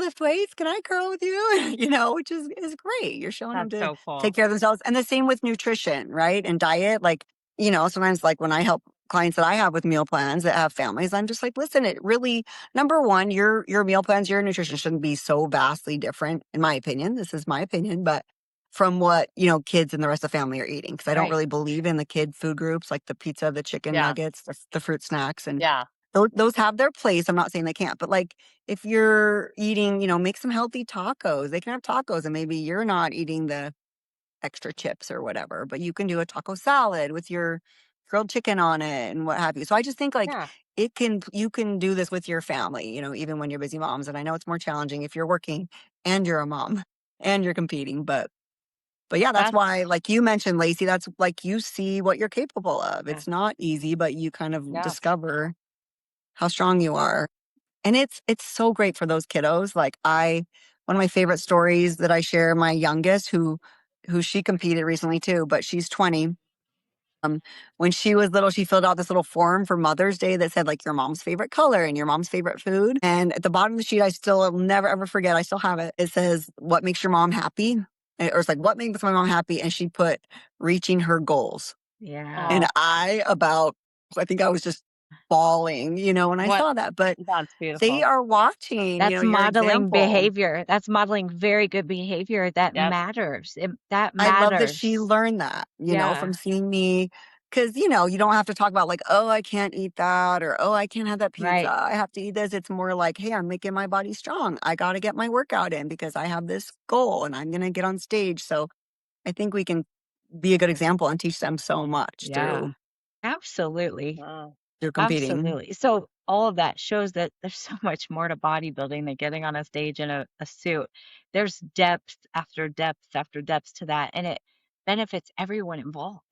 Speaker 3: lift weights. Can I curl with you?" Which is great. You're showing them
Speaker 2: That's
Speaker 3: to
Speaker 2: so cool.
Speaker 3: take care of themselves. And the same with nutrition, right? And diet. Like, sometimes like when I help clients that I have with meal plans that have families, I'm just like, listen, it really, number one, your meal plans, your nutrition shouldn't be so vastly different, in my opinion. This is my opinion, but from what, kids and the rest of the family are eating. Because I don't
Speaker 2: Right.
Speaker 3: really believe in the kid food groups like the pizza, the chicken
Speaker 2: Yeah.
Speaker 3: nuggets, the fruit snacks. And
Speaker 2: Yeah.
Speaker 3: those have their place. I'm not saying they can't, but like if you're eating, make some healthy tacos. They can have tacos, and maybe you're not eating the extra chips or whatever, but you can do a taco salad with your grilled chicken on it and what have you. So I just think like
Speaker 2: Yeah.
Speaker 3: you can do this with your family, even when you're busy moms. And I know it's more challenging if you're working and you're a mom and you're competing, but yeah, that's
Speaker 2: That's
Speaker 3: why, like you mentioned, Lacy, that's like you see what you're capable of.
Speaker 2: yeah.
Speaker 3: It's not easy, but you kind of
Speaker 2: Yeah.
Speaker 3: discover how strong you are. And it's so great for those kiddos. Like one of my favorite stories that I share, my youngest, who she competed recently too, but she's 20. When she was little, she filled out this little form for Mother's Day that said like your mom's favorite color and your mom's favorite food. And at the bottom of the sheet, I still will never ever forget. I still have it. It says, "What makes your mom happy?" Or it's like, "What makes my mom happy?" And she put reaching her goals.
Speaker 2: Yeah.
Speaker 3: And I think I was just bawling, when I
Speaker 2: What?
Speaker 3: saw that. But
Speaker 2: That's
Speaker 3: they
Speaker 2: beautiful.
Speaker 3: are watching,
Speaker 1: That's
Speaker 3: your
Speaker 1: modeling
Speaker 3: example.
Speaker 1: behavior. That's modeling very good behavior that
Speaker 2: Yep.
Speaker 1: matters. That
Speaker 3: I love that
Speaker 1: matters.
Speaker 3: she learned that,
Speaker 2: Yeah.
Speaker 3: from seeing me. Because, you don't have to talk about like, "Oh, I can't eat that," or, "Oh, I can't have that pizza.
Speaker 1: Right.
Speaker 3: I have to eat this." It's more like, "Hey, I'm making my body strong. I got to get my workout in because I have this goal and I'm going to get on stage." So I think we can be a good example and teach them so much
Speaker 2: Yeah.
Speaker 1: Absolutely.
Speaker 2: Wow.
Speaker 3: through competing.
Speaker 1: Absolutely. So all of that shows that there's so much more to bodybuilding than getting on a stage in a suit. There's depth after depth after depth to that, and it benefits everyone involved.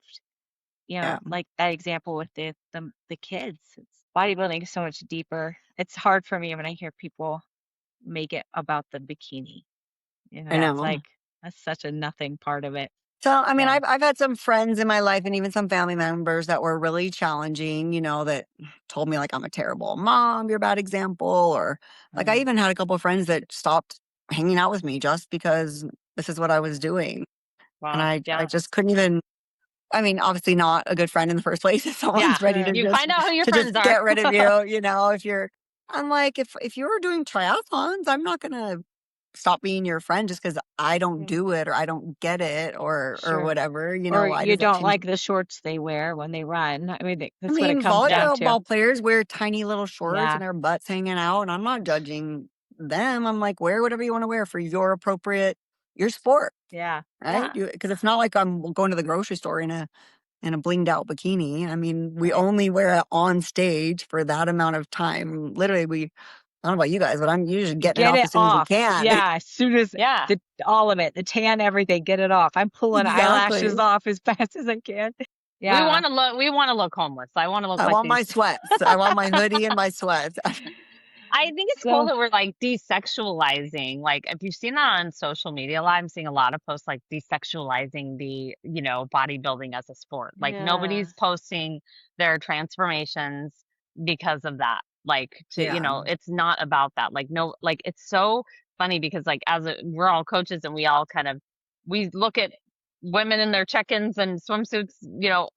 Speaker 3: Yeah.
Speaker 1: Like that example with the kids. Bodybuilding is so much deeper. It's hard for me when I hear people make it about the bikini.
Speaker 3: I
Speaker 1: It's
Speaker 3: know.
Speaker 1: like that's such a nothing part of it.
Speaker 3: So, I mean,
Speaker 2: Yeah.
Speaker 3: I've had some friends in my life and even some family members that were really challenging, that told me like I'm a terrible mom, you're a bad example, or like I even had a couple of friends that stopped hanging out with me just because this is what I was doing. And
Speaker 2: Wow.
Speaker 3: I
Speaker 2: Yeah.
Speaker 3: just couldn't even, I mean, obviously not a good friend in the first place if
Speaker 2: Yeah.
Speaker 3: someone's ready to
Speaker 2: You
Speaker 3: just
Speaker 2: find out who your friends are.
Speaker 3: get rid of you, if you're I'm like, if you were doing triathlons, I'm not gonna stop being your friend just because I don't
Speaker 2: Mm.
Speaker 3: do it or I don't get it or
Speaker 1: Sure.
Speaker 3: whatever.
Speaker 1: Or
Speaker 3: Why
Speaker 1: you
Speaker 3: does that
Speaker 1: don't
Speaker 3: change?
Speaker 1: like the shorts they wear when they run. I mean,
Speaker 3: I
Speaker 1: that's what it
Speaker 3: mean,
Speaker 1: comes down to.
Speaker 3: volleyball players wear tiny little shorts
Speaker 1: Yeah.
Speaker 3: and their butts hanging out, and I'm not judging them. I'm like, wear whatever you want to wear for your sport,
Speaker 1: Yeah.
Speaker 3: right?
Speaker 2: Yeah.
Speaker 3: Because it's not like I'm going to the grocery store in a blinged out bikini. I mean, we
Speaker 1: Right.
Speaker 3: only wear it on stage for that amount of time. Literally, I don't know about you guys, but I'm usually getting it
Speaker 1: Get
Speaker 3: off
Speaker 1: it
Speaker 3: as soon as we
Speaker 1: off.
Speaker 3: can.
Speaker 1: Yeah. As soon as
Speaker 2: Yeah.
Speaker 1: all of it, the tan, everything, get it off. I'm pulling
Speaker 3: Exactly.
Speaker 1: eyelashes off as fast as I can.
Speaker 2: We
Speaker 1: Yeah.
Speaker 2: want to look. We want to look homeless. I want to look
Speaker 3: I
Speaker 2: like
Speaker 3: want my
Speaker 2: these.
Speaker 3: sweats. I want my hoodie and my sweats.
Speaker 2: I think it's cool
Speaker 1: So,
Speaker 2: that we're like desexualizing. Like, if you've seen that on social media, a lot, I'm seeing a lot of posts like desexualizing bodybuilding as a sport. Like,
Speaker 1: yeah.
Speaker 2: nobody's posting their transformations because of that. Like,
Speaker 3: Yeah.
Speaker 2: it's not about that. Like, no, like, it's so funny because, like, we're all coaches and we all we look at women in their check ins and swimsuits,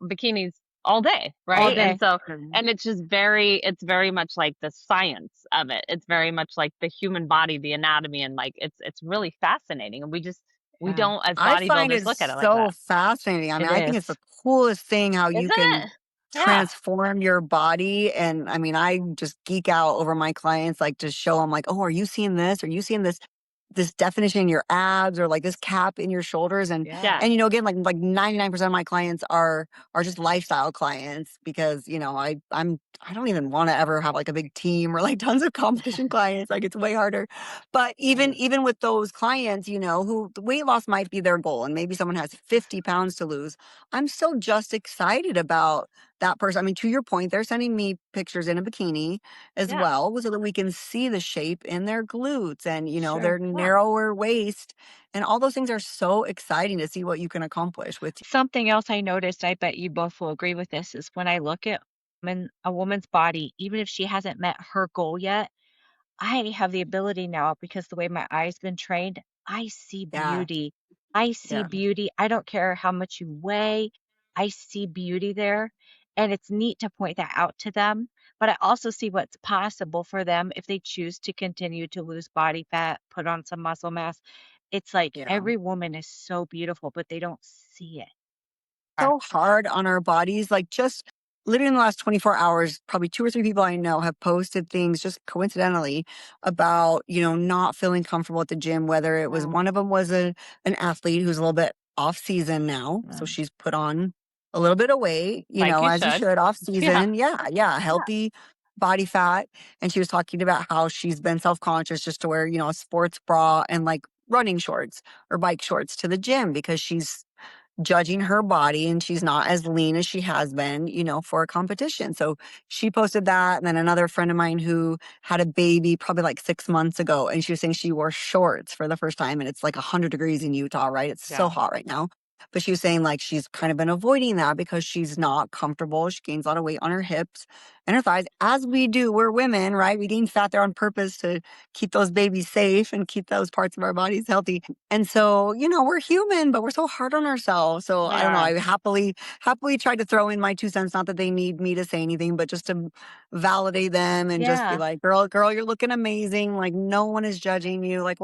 Speaker 2: bikinis all day,
Speaker 1: all
Speaker 2: right?
Speaker 1: day.
Speaker 2: And so, and it's very much like the science of it. It's very much like the human body, the anatomy, and like it's really fascinating. And we
Speaker 1: Yeah.
Speaker 2: don't, as
Speaker 3: I find
Speaker 2: bodybuilders,
Speaker 3: it
Speaker 2: look at it like
Speaker 3: so
Speaker 2: that,
Speaker 3: fascinating. I mean,
Speaker 1: It
Speaker 3: I think it's
Speaker 1: is.
Speaker 3: the coolest thing how you
Speaker 2: isn't
Speaker 3: can
Speaker 2: it? Yeah,
Speaker 3: transform your body. And I mean, I just geek out over my clients, like to show them like, oh, are you seeing this? Are you seeing this definition in your abs or like this cap in your shoulders?
Speaker 2: yeah,
Speaker 3: And you know, again, like 99% of my clients are just lifestyle clients because, you know, I don't even want to ever have like a big team or like tons of competition clients. Like it's way harder. But even with those clients, you know, who the weight loss might be their goal and maybe someone has 50 pounds to lose, I'm still just excited about that person. I mean, to your point, they're sending me pictures in a bikini as
Speaker 2: yeah,
Speaker 3: well so that we can see the shape in their glutes and, you know,
Speaker 1: Sure.
Speaker 3: their
Speaker 2: yeah.
Speaker 3: narrower waist. And all those things are so exciting to see what you can accomplish with.
Speaker 1: Something else I noticed, I bet you both will agree with this, is when I look at a woman's body, even if she hasn't met her goal yet, I have the ability now because the way my eye's been trained, I see
Speaker 3: Yeah.
Speaker 1: beauty. I see
Speaker 3: Yeah.
Speaker 1: beauty. I don't care how much you weigh. I see beauty there. And it's neat to point that out to them. But I also see what's possible for them if they choose to continue to lose body fat, put on some muscle mass. It's like
Speaker 3: Yeah.
Speaker 1: every woman is so beautiful, but they don't see it.
Speaker 3: So hard on our bodies. Like just literally in the last 24 hours, probably 2 or 3 people I know have posted things just coincidentally about, you know, not feeling comfortable at the gym, whether it was one of them was an athlete who's a little bit off season now. So she's put on a little bit of weight, you
Speaker 2: Like
Speaker 3: know,
Speaker 2: you
Speaker 3: as you
Speaker 2: should.
Speaker 3: should off
Speaker 2: Yeah,
Speaker 3: season. Yeah. Yeah. Healthy body fat. And she was talking about how she's been self-conscious just to wear, you know, a sports bra and like running shorts or bike shorts to the gym because she's judging her body and she's not as lean as she has been, you know, for a competition. So she posted that. And then another friend of mine who had a baby probably like 6 months ago, and she was saying she wore shorts for the first time. And it's like 100 degrees in Utah, right? It's so
Speaker 2: yeah,
Speaker 3: hot right now. But she was saying like she's kind of been avoiding that because she's not comfortable. She gains a lot of weight on her hips and her thighs, as we do. We're women, right? We gain fat there on purpose to keep those babies safe and keep those parts of our bodies healthy. And so, you know, we're human, but we're so hard on ourselves. So
Speaker 2: we
Speaker 3: I don't know.
Speaker 2: are.
Speaker 3: I happily tried to throw in my 2 cents. Not that they need me to say anything, but just to validate them and just be
Speaker 1: Yeah.
Speaker 3: like, girl, you're looking amazing. Like no one is judging you. Like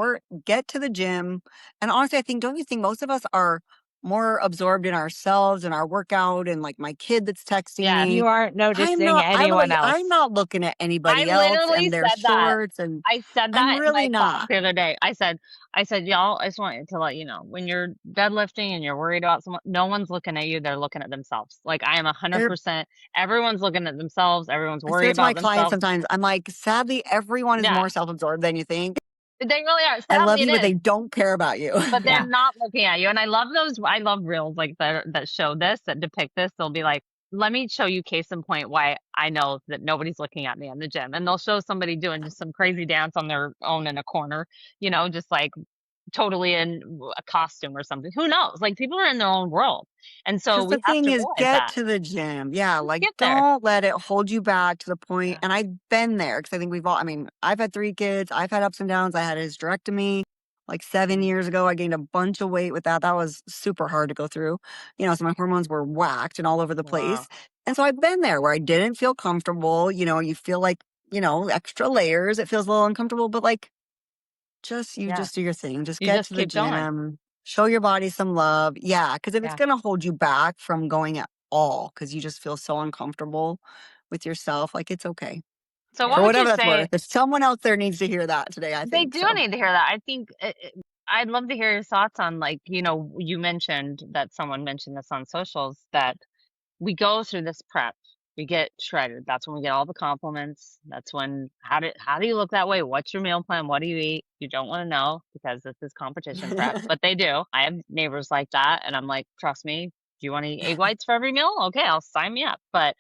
Speaker 3: get to the gym. And honestly, don't you think most of us are more absorbed in ourselves and our workout and like my kid that's texting
Speaker 2: Yes.
Speaker 3: me?
Speaker 1: You aren't noticing anyone else.
Speaker 3: I'm not looking at
Speaker 2: I
Speaker 3: anybody else
Speaker 2: literally
Speaker 3: and their
Speaker 2: said that.
Speaker 3: shorts and
Speaker 2: I said
Speaker 3: I'm
Speaker 2: that in
Speaker 3: really
Speaker 2: my class
Speaker 3: not.
Speaker 2: the other day. I said, y'all, I just want to let you know, when you're deadlifting and you're worried about someone, no one's looking at you. They're looking at themselves. Like I am 100%. Everyone's looking at themselves. Everyone's
Speaker 3: I say
Speaker 2: worried
Speaker 3: it to my
Speaker 2: about
Speaker 3: clients
Speaker 2: themselves.
Speaker 3: sometimes. I'm like, sadly, everyone is
Speaker 2: Yeah,
Speaker 3: more self-absorbed than you think.
Speaker 2: they really are.
Speaker 3: I
Speaker 2: Sadly,
Speaker 3: love
Speaker 2: it
Speaker 3: you, but
Speaker 2: is.
Speaker 3: they don't care about you.
Speaker 2: But they're
Speaker 1: Yeah.
Speaker 2: not looking at you. And I love those. I love reels like that show this, that depict this. They'll be like, let me show you case in point why I know that nobody's looking at me in the gym. And they'll show somebody doing just some crazy dance on their own in a corner, just like totally in a costume or something. Who knows? Like people are in their own world. And so
Speaker 3: Because the
Speaker 2: we have
Speaker 3: thing
Speaker 2: to
Speaker 3: is,
Speaker 2: realize
Speaker 3: get
Speaker 2: that.
Speaker 3: to the gym. Yeah,
Speaker 2: Just
Speaker 3: like
Speaker 2: get there.
Speaker 3: don't let it hold you back to the point.
Speaker 2: Yeah.
Speaker 3: And I've been there because I think we've all, I mean, I've had 3 kids. I've had ups and downs. I had a hysterectomy like 7 years ago. I gained a bunch of weight with that. That was super hard to go through. You know, so my hormones were whacked and all over the place.
Speaker 2: Wow.
Speaker 3: And so I've been there where I didn't feel comfortable. You know, you feel like, you know, extra layers. It feels a little uncomfortable, but like,
Speaker 2: Yeah.
Speaker 3: just do your thing. Just
Speaker 2: You
Speaker 3: get
Speaker 2: just
Speaker 3: to the
Speaker 2: keep going.
Speaker 3: gym, show your body some love. Yeah, because if it's
Speaker 1: Yeah.
Speaker 3: gonna hold you back from going at all, because you just feel so uncomfortable with yourself, like it's okay.
Speaker 2: So
Speaker 1: Yeah.
Speaker 2: what
Speaker 3: For
Speaker 2: would you
Speaker 3: whatever that's
Speaker 2: say?
Speaker 3: worth. If someone else there needs to hear that today, I
Speaker 2: They
Speaker 3: think
Speaker 2: do
Speaker 3: so.
Speaker 2: need to hear that. I think I'd love to hear your thoughts on, like, you mentioned that someone mentioned this on socials, that we go through this prep, we get shredded. That's when we get all the compliments. That's when, how do you look that way? What's your meal plan? What do you eat? You don't want to know because this is competition prep, but they do. I have neighbors like that. And I'm like, trust me, do you want to eat egg whites for every meal? Okay, I'll sign me up. But,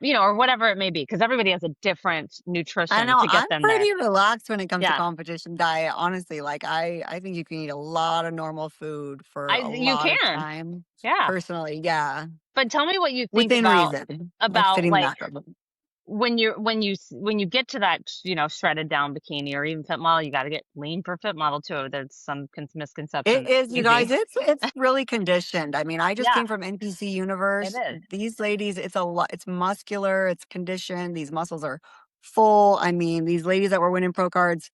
Speaker 2: or whatever it may be, because everybody has a different
Speaker 3: I
Speaker 2: nutrition
Speaker 3: know
Speaker 2: to get
Speaker 3: I'm
Speaker 2: them there.
Speaker 3: pretty relaxed when it comes to
Speaker 2: Yeah.
Speaker 3: competition diet. Honestly, like I think you can eat a lot of normal food for a
Speaker 2: You
Speaker 3: lot of
Speaker 2: can.
Speaker 3: time.
Speaker 2: Yeah.
Speaker 3: Personally, yeah,
Speaker 2: But tell me what you think
Speaker 3: within
Speaker 2: about
Speaker 3: reason, like
Speaker 2: about
Speaker 3: fitting the
Speaker 2: like
Speaker 3: macros.
Speaker 2: when you get to that, shredded down bikini or even fit model, you got to get lean for fit model too. There's some misconception
Speaker 3: It
Speaker 2: that it's
Speaker 3: is, you guys,
Speaker 2: easy.
Speaker 3: it's really conditioned. I mean, I just
Speaker 2: Yeah,
Speaker 3: came from NPC
Speaker 2: it
Speaker 3: Universe.
Speaker 2: is.
Speaker 3: These ladies, it's a lot, it's muscular, it's conditioned. These muscles are full. I mean, these ladies that were winning pro cards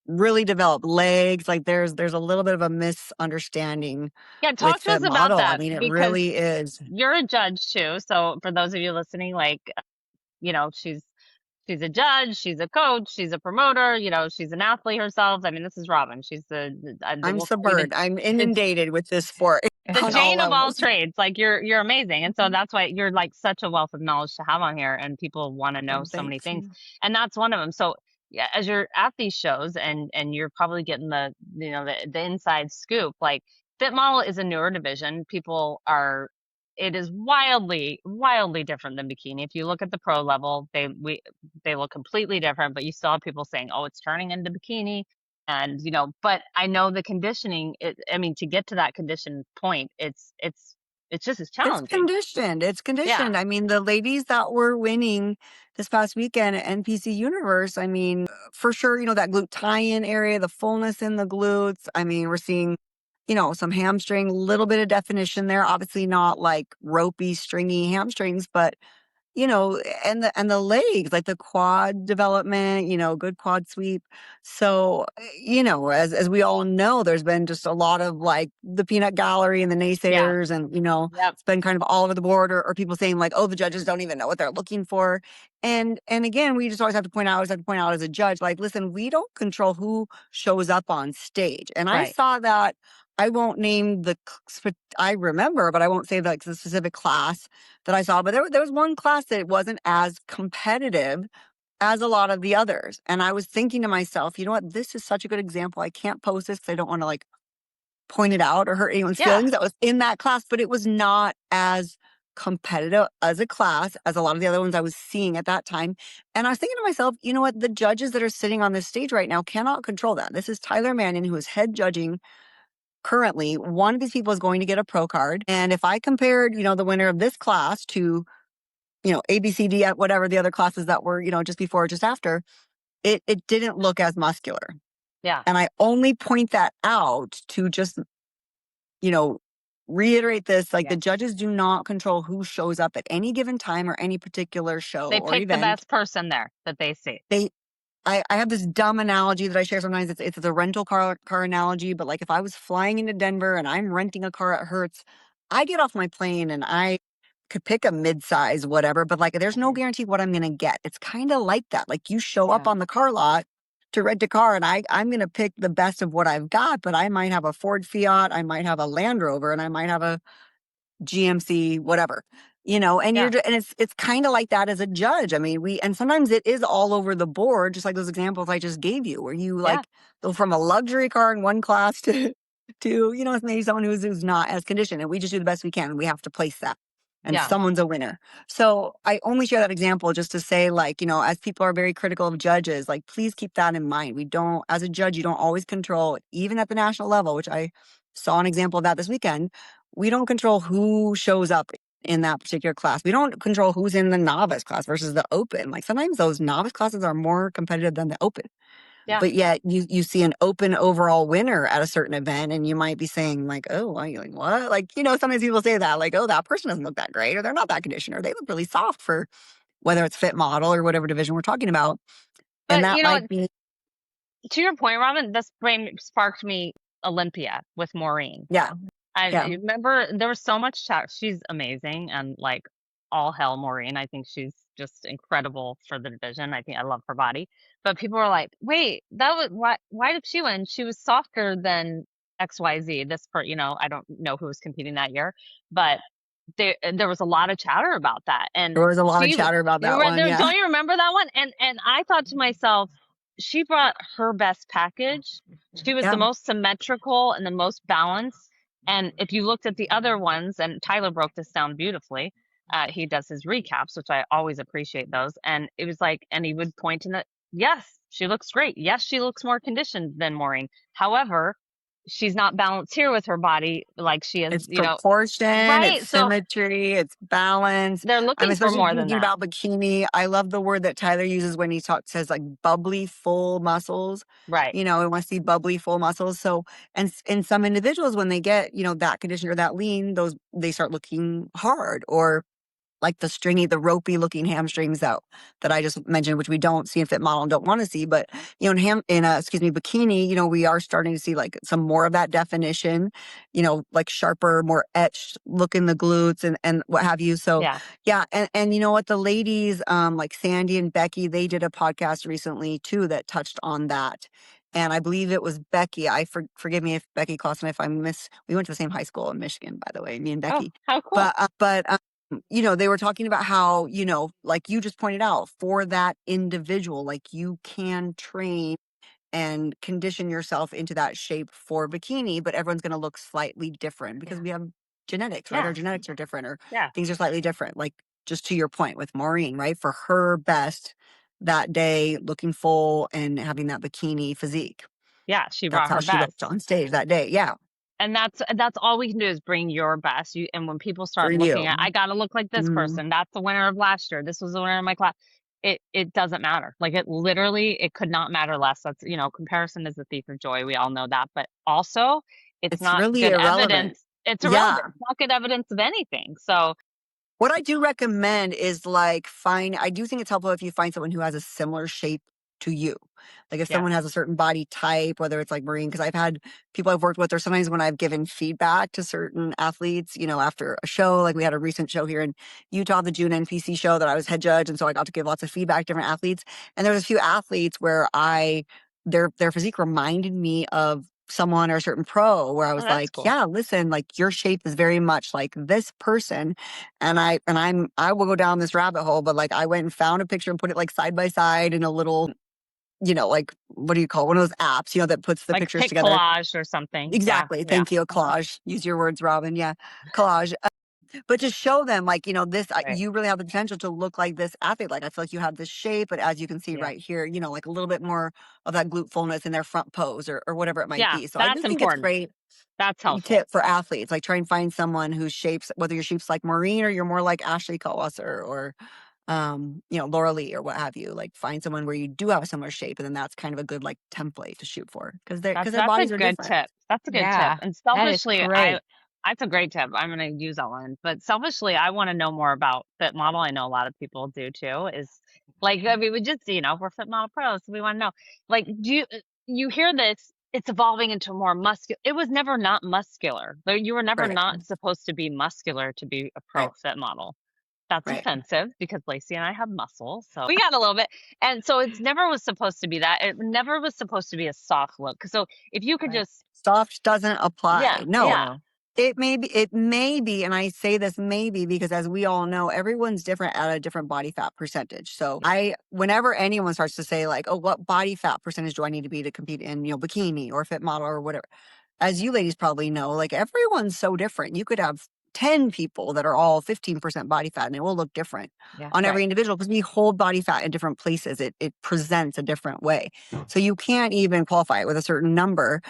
Speaker 3: really developed legs. Like there's a little bit of a misunderstanding
Speaker 2: Yeah,
Speaker 3: with
Speaker 2: talk to
Speaker 3: fit
Speaker 2: us about
Speaker 3: model. I
Speaker 2: that
Speaker 3: mean, it
Speaker 2: because
Speaker 3: really is.
Speaker 2: you're a judge too. So for those of you listening, like, she's a judge, she's a coach, she's a promoter, she's an athlete herself. I mean, this is Robyn. She's
Speaker 3: I'm
Speaker 2: we'll call you
Speaker 3: submerged. I'm
Speaker 2: the
Speaker 3: inundated with this sport
Speaker 2: the
Speaker 3: on all
Speaker 2: Jane of all
Speaker 3: levels.
Speaker 2: trades. Like you're amazing. And so that's why you're like such a wealth of knowledge to have on here, and people want to know
Speaker 3: Oh,
Speaker 2: so many
Speaker 3: thanks.
Speaker 2: things. And that's one of them. So yeah, as you're at these shows and you're probably getting the inside scoop, like fit model is a newer division. It is wildly different than bikini. If you look at the pro level, they look completely different, but you still have people saying, "Oh, it's turning into bikini." And but I know the conditioning, I mean, to get to that condition point, it's just as
Speaker 3: It's
Speaker 2: challenging.
Speaker 3: conditioned. It's
Speaker 2: Yeah,
Speaker 3: conditioned. I mean, the ladies that were winning this past weekend at NPC Universe, I mean, for sure, that glute tie-in area, the fullness in the glutes. I mean, we're seeing, some hamstring, little bit of definition there. Obviously not like ropey, stringy hamstrings, but and the legs, like the quad development, good quad sweep. So, as we all know, there's been just a lot of like the peanut gallery and the
Speaker 2: yeah,
Speaker 3: naysayers, and
Speaker 2: yep,
Speaker 3: it's been kind of all over the board, or people saying like, oh, the judges don't even know what they're looking for. And again, we just always have to point out, as a judge, like, listen, we don't control who shows up on stage. And I
Speaker 2: right,
Speaker 3: saw that. I won't name I remember, but I won't say the specific class that I saw, but there was one class that wasn't as competitive as a lot of the others. And I was thinking to myself, you know what? This is such a good example. I can't post this because I don't want to like point it out or hurt anyone's
Speaker 2: yeah,
Speaker 3: feelings that was in that class, but it was not as competitive as a class as a lot of the other ones I was seeing at that time. And I was thinking to myself, you know what? The judges that are sitting on this stage right now cannot control that. This is Tyler Mannion, who is head judging currently. One of these people is going to get a pro card. And if I compared, the winner of this class to A, B, C, D, whatever the other classes that were, just before or just after, it didn't look as muscular.
Speaker 2: yeah,
Speaker 3: And I only point that out to just, you know, reiterate this, like
Speaker 2: yeah.
Speaker 3: the judges do not control who shows up at any given time or any particular show
Speaker 2: They
Speaker 3: or
Speaker 2: pick the
Speaker 3: event.
Speaker 2: best person there that they see.
Speaker 3: They I have this dumb analogy that I share sometimes. It's a rental car analogy, but like if I was flying into Denver and I'm renting a car at Hertz, I get off my plane and I could pick a mid-size, whatever, but like there's no
Speaker 2: Mhm.
Speaker 3: guarantee what I'm gonna get. It's kind of like that. Like you show up
Speaker 2: Yeah,
Speaker 3: on the car lot to rent a car and I'm gonna pick the best of what I've got, but I might have a Ford Fiat, I might have a Land Rover, and I might have a GMC, whatever, and
Speaker 2: yeah,
Speaker 3: and it's kind of like that as a judge. I mean, and sometimes it is all over the board, just like those examples I just gave you, where you
Speaker 2: yeah,
Speaker 3: like go from a luxury car in one class to, maybe someone who's not as conditioned, and we just do the best we can. And we have to place that. And
Speaker 2: yeah,
Speaker 3: someone's a winner. So I only share that example just to say, like, as people are very critical of judges, like, please keep that in mind. We don't, as a judge, you don't always control, even at the national level, which I saw an example of that this weekend. We don't control who shows up in that particular class. We don't control who's in the novice class versus the open. Like sometimes those novice classes are more competitive than the open.
Speaker 2: yeah,
Speaker 3: But yet you see an open overall winner at a certain event and you might be saying like, oh, well, you're like, what? Like, sometimes people say that like, oh, that person doesn't look that great or they're not that conditioned or they look really soft for whether it's fit model or whatever division we're talking about. And
Speaker 2: but
Speaker 3: that might be,
Speaker 2: to your point, Robyn, this brain sparked me Olympia with Maureen.
Speaker 3: yeah,
Speaker 2: I
Speaker 3: yeah.
Speaker 2: remember there was so much chat. She's amazing, and like all hell Maureen. I think she's just incredible for the division. I think I love her body. But people were like, "Wait, that was why did she win? She was softer than XYZ." I don't know who was competing that year, but there was a lot of chatter about that. And
Speaker 3: There was a lot of
Speaker 2: she
Speaker 3: chatter about
Speaker 2: you
Speaker 3: that
Speaker 2: read
Speaker 3: one.
Speaker 2: there,
Speaker 3: Yeah.
Speaker 2: don't you remember that one? And I thought to myself, she brought her best package. She was the
Speaker 3: Yeah.
Speaker 2: most symmetrical and the most balanced. And if you looked at the other ones, and Tyler broke this down beautifully, he does his recaps, which I always appreciate those. And it was like, and he would point to that, yes, she looks great. Yes, she looks more conditioned than Maureen. However, she's not balanced here with her body like she is,
Speaker 3: It's
Speaker 2: you know,
Speaker 3: proportion,
Speaker 2: right?
Speaker 3: it's
Speaker 2: So
Speaker 3: symmetry, it's balance.
Speaker 2: they're
Speaker 3: I'm
Speaker 2: looking for
Speaker 3: especially
Speaker 2: more than
Speaker 3: thinking
Speaker 2: that.
Speaker 3: about bikini. I love the word that Tyler uses when he says like bubbly, full muscles.
Speaker 2: Right.
Speaker 3: You know, we want to see bubbly, full muscles. So, and in some individuals, when they get, you know, that condition or that lean, they start looking hard, or like the stringy, the ropey looking hamstrings that I just mentioned, which we don't see in fit model and don't want to see. But, you know, bikini, you know, we are starting to see like some more of that definition, you know, like sharper, more etched look in the glutes and what have you. So
Speaker 2: Yeah.
Speaker 3: yeah. And you know what, the ladies, like Sandy and Becky, they did a podcast recently too, that touched on that. And I believe it was Becky. Forgive me if Becky Clausen, if we went to the same high school in Michigan, by the way, me and
Speaker 2: Oh,
Speaker 3: Becky.
Speaker 2: how cool.
Speaker 3: But you know, they were talking about how, you know, like you just pointed out, for that individual, like you can train and condition yourself into that shape for bikini, but everyone's going to look slightly different because we have genetics, right?
Speaker 2: Yeah.
Speaker 3: Our genetics are different, or
Speaker 2: Yeah.
Speaker 3: things are slightly different. Like just to your point with Maureen, right? For her best that day, looking full and having that bikini physique.
Speaker 2: Yeah. She
Speaker 3: That's
Speaker 2: brought
Speaker 3: how
Speaker 2: her
Speaker 3: she looked
Speaker 2: best.
Speaker 3: on stage that day. Yeah.
Speaker 2: And that's all we can do is bring your best. And when people
Speaker 3: For
Speaker 2: start looking at,
Speaker 3: you.
Speaker 2: I got to look like this
Speaker 3: Mhm.
Speaker 2: person. That's the winner of last year. This was the winner of my class. It doesn't matter. Like it could not matter less. That's, you know, comparison is the thief of joy. We all know that. But also, it's
Speaker 3: It's
Speaker 2: not
Speaker 3: really
Speaker 2: good
Speaker 3: irrelevant.
Speaker 2: evidence. It's
Speaker 3: Yeah.
Speaker 2: irrelevant. It's not good evidence of anything. So
Speaker 3: What I do recommend is like I do think it's helpful if you find someone who has a similar shape to you. Like if
Speaker 2: yeah,
Speaker 3: someone has a certain body type, whether it's like Marine, because I've had people I've worked with, or sometimes when I've given feedback to certain athletes, you know, after a show, like we had a recent show here in Utah, the June NPC show that I was head judge. And so I got to give lots of feedback to different athletes. And there was a few athletes where their physique reminded me of someone or a certain pro, where I
Speaker 2: oh,
Speaker 3: was
Speaker 2: that's
Speaker 3: like,
Speaker 2: cool.
Speaker 3: yeah, listen, like your shape is very much like this person. And I will go down this rabbit hole, but like I went and found a picture and put it like side by side in a little, you know, like what do you call it? One of those apps, you know, that puts the
Speaker 2: Like
Speaker 3: pictures
Speaker 2: pick
Speaker 3: together.
Speaker 2: collage or something. Yeah,
Speaker 3: Exactly.
Speaker 2: yeah,
Speaker 3: Thank you. A collage. Use your words, Robyn. Yeah. Collage. But to show them, like, you know,
Speaker 2: right.
Speaker 3: you really have the potential to look like this athlete. Like, I feel like you have this shape, but as you can see
Speaker 2: Yeah,
Speaker 3: right here, you know, like a little bit more of that glute fullness in their front pose, or whatever it might
Speaker 2: yeah.
Speaker 3: be. So I
Speaker 2: That's
Speaker 3: just think it's
Speaker 2: important.
Speaker 3: great
Speaker 2: That's helpful.
Speaker 3: tip for athletes. Like, try and find someone whose shapes, whether your shape's like Maureen or you're more like Ashley Kalwasser or, you know, Laura Lee or what have you. Like, find someone where you do have a similar shape, and then that's kind of a good like template to shoot for, because their
Speaker 2: That's a
Speaker 3: bodies are
Speaker 2: good
Speaker 3: different.
Speaker 2: tip. That's a good tip.
Speaker 1: Yeah,
Speaker 2: And
Speaker 1: that is
Speaker 2: selfishly,
Speaker 1: great.
Speaker 2: that's a great tip. I'm going to use that one. But selfishly, I want to know more about Fit Model. I know a lot of people do too. Is like, I mean, we just, you know, we're Fit Model pros. So we want to know, like, you hear this? It's evolving into more muscular. It was never not muscular. You were never
Speaker 3: Right.
Speaker 2: not supposed to be muscular to be a pro
Speaker 3: Right.
Speaker 2: Fit Model. That's
Speaker 3: Right.
Speaker 2: offensive because Lacy and I have muscle, so we got a little bit. And so it's never was supposed to be that. It never was supposed to be a soft look. So if you could
Speaker 1: Right.
Speaker 2: just,
Speaker 3: Soft doesn't
Speaker 2: yeah,
Speaker 3: apply. No.
Speaker 2: yeah,
Speaker 1: No.
Speaker 3: It may be, and I say this maybe because as we all know, everyone's different at a different body fat percentage. So whenever anyone starts to say like, oh, what body fat percentage do I need to be to compete in, you know, bikini or fit model or whatever, as you ladies probably know, like everyone's so different. You could have 10 people that are all 15% body fat and it will look different
Speaker 1: Yeah.
Speaker 3: on every
Speaker 2: right.
Speaker 3: individual because we hold body fat in different places. It presents a different way. So you can't even qualify it with a certain number.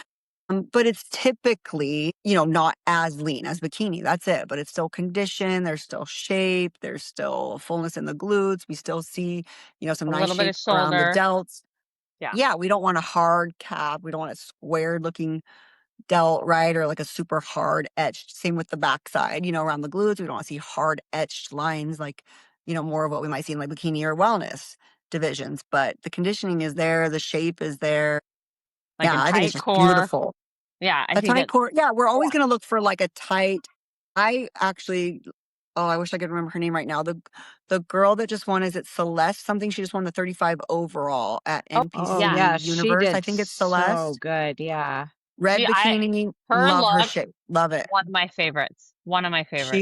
Speaker 3: But it's typically, you know, not as lean as bikini. That's it. But it's still conditioned. There's still shape. There's still fullness in the glutes. We still see, you know, some
Speaker 2: A
Speaker 3: nice
Speaker 2: little bit
Speaker 3: shape
Speaker 2: of
Speaker 3: around the
Speaker 2: shoulder.
Speaker 3: delts.
Speaker 2: Yeah.
Speaker 3: Yeah, we don't want a hard calf. We don't want a squared looking delt, right? Or like a super hard etched. Same with the backside, you know, around the glutes. We don't want to see hard etched lines like, you know, more of what we might see in like bikini or wellness divisions. But the conditioning is there. The shape is there.
Speaker 2: Like
Speaker 3: Yeah,
Speaker 2: a
Speaker 3: I think it's
Speaker 2: tight
Speaker 3: just
Speaker 2: core.
Speaker 3: beautiful.
Speaker 2: Yeah. I
Speaker 3: A
Speaker 2: think
Speaker 3: tight
Speaker 2: it's,
Speaker 3: core. Yeah, we're
Speaker 2: yeah.
Speaker 3: always gonna look for like a tight. I actually, oh, I wish I could remember her name right now. The girl that just won, is it Celeste something? She just won the 35 overall at
Speaker 1: Oh,
Speaker 2: Yeah.
Speaker 1: yeah.
Speaker 3: NPC
Speaker 1: She
Speaker 3: Universe. I
Speaker 1: did
Speaker 3: think it's
Speaker 1: so
Speaker 3: Celeste.
Speaker 1: good. Yeah.
Speaker 3: Red bikini.
Speaker 2: Her
Speaker 3: Love her
Speaker 2: look,
Speaker 3: shape. Love it.
Speaker 2: one of my favorites. One of my favorites.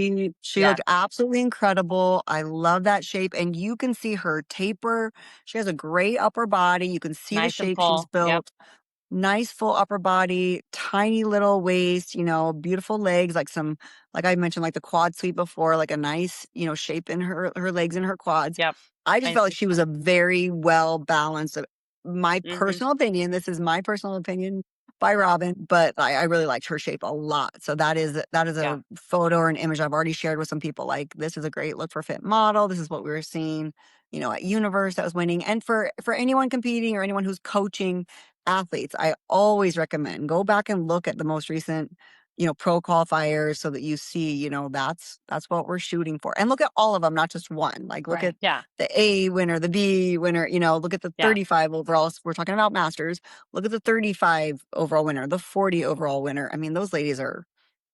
Speaker 3: She
Speaker 2: Yes.
Speaker 3: looked absolutely incredible. I love that shape. And you can see her taper. She has a great upper body. You can see the
Speaker 2: Nice and
Speaker 3: shape she's
Speaker 2: full. Yep.
Speaker 3: built. Nice full upper body, tiny little waist, you know, beautiful legs, like I mentioned, like the quad sweep before, like a nice, you know, shape in her legs and her quads.
Speaker 2: Yep.
Speaker 3: I just
Speaker 2: Nice
Speaker 3: felt like
Speaker 2: and
Speaker 3: she was a very well balanced, my
Speaker 2: hmm
Speaker 3: personal opinion. This is my personal opinion. by Robyn, but I really liked her shape a lot. So that is
Speaker 2: Yeah.
Speaker 3: a photo or an image I've already shared with some people. Like, this is a great look for fit model. This is what we were seeing, at Universe that was winning. And for anyone competing or anyone who's coaching athletes, I always recommend go back and look at the most recent pro qualifiers so that you see, that's what we're shooting for. And look at all of them, not just one. Like, look at
Speaker 2: Yeah.
Speaker 3: the A winner, the B winner, look at the 35 overall. We're talking about masters. Look at the 35 overall winner, the 40 overall winner. I mean, those ladies are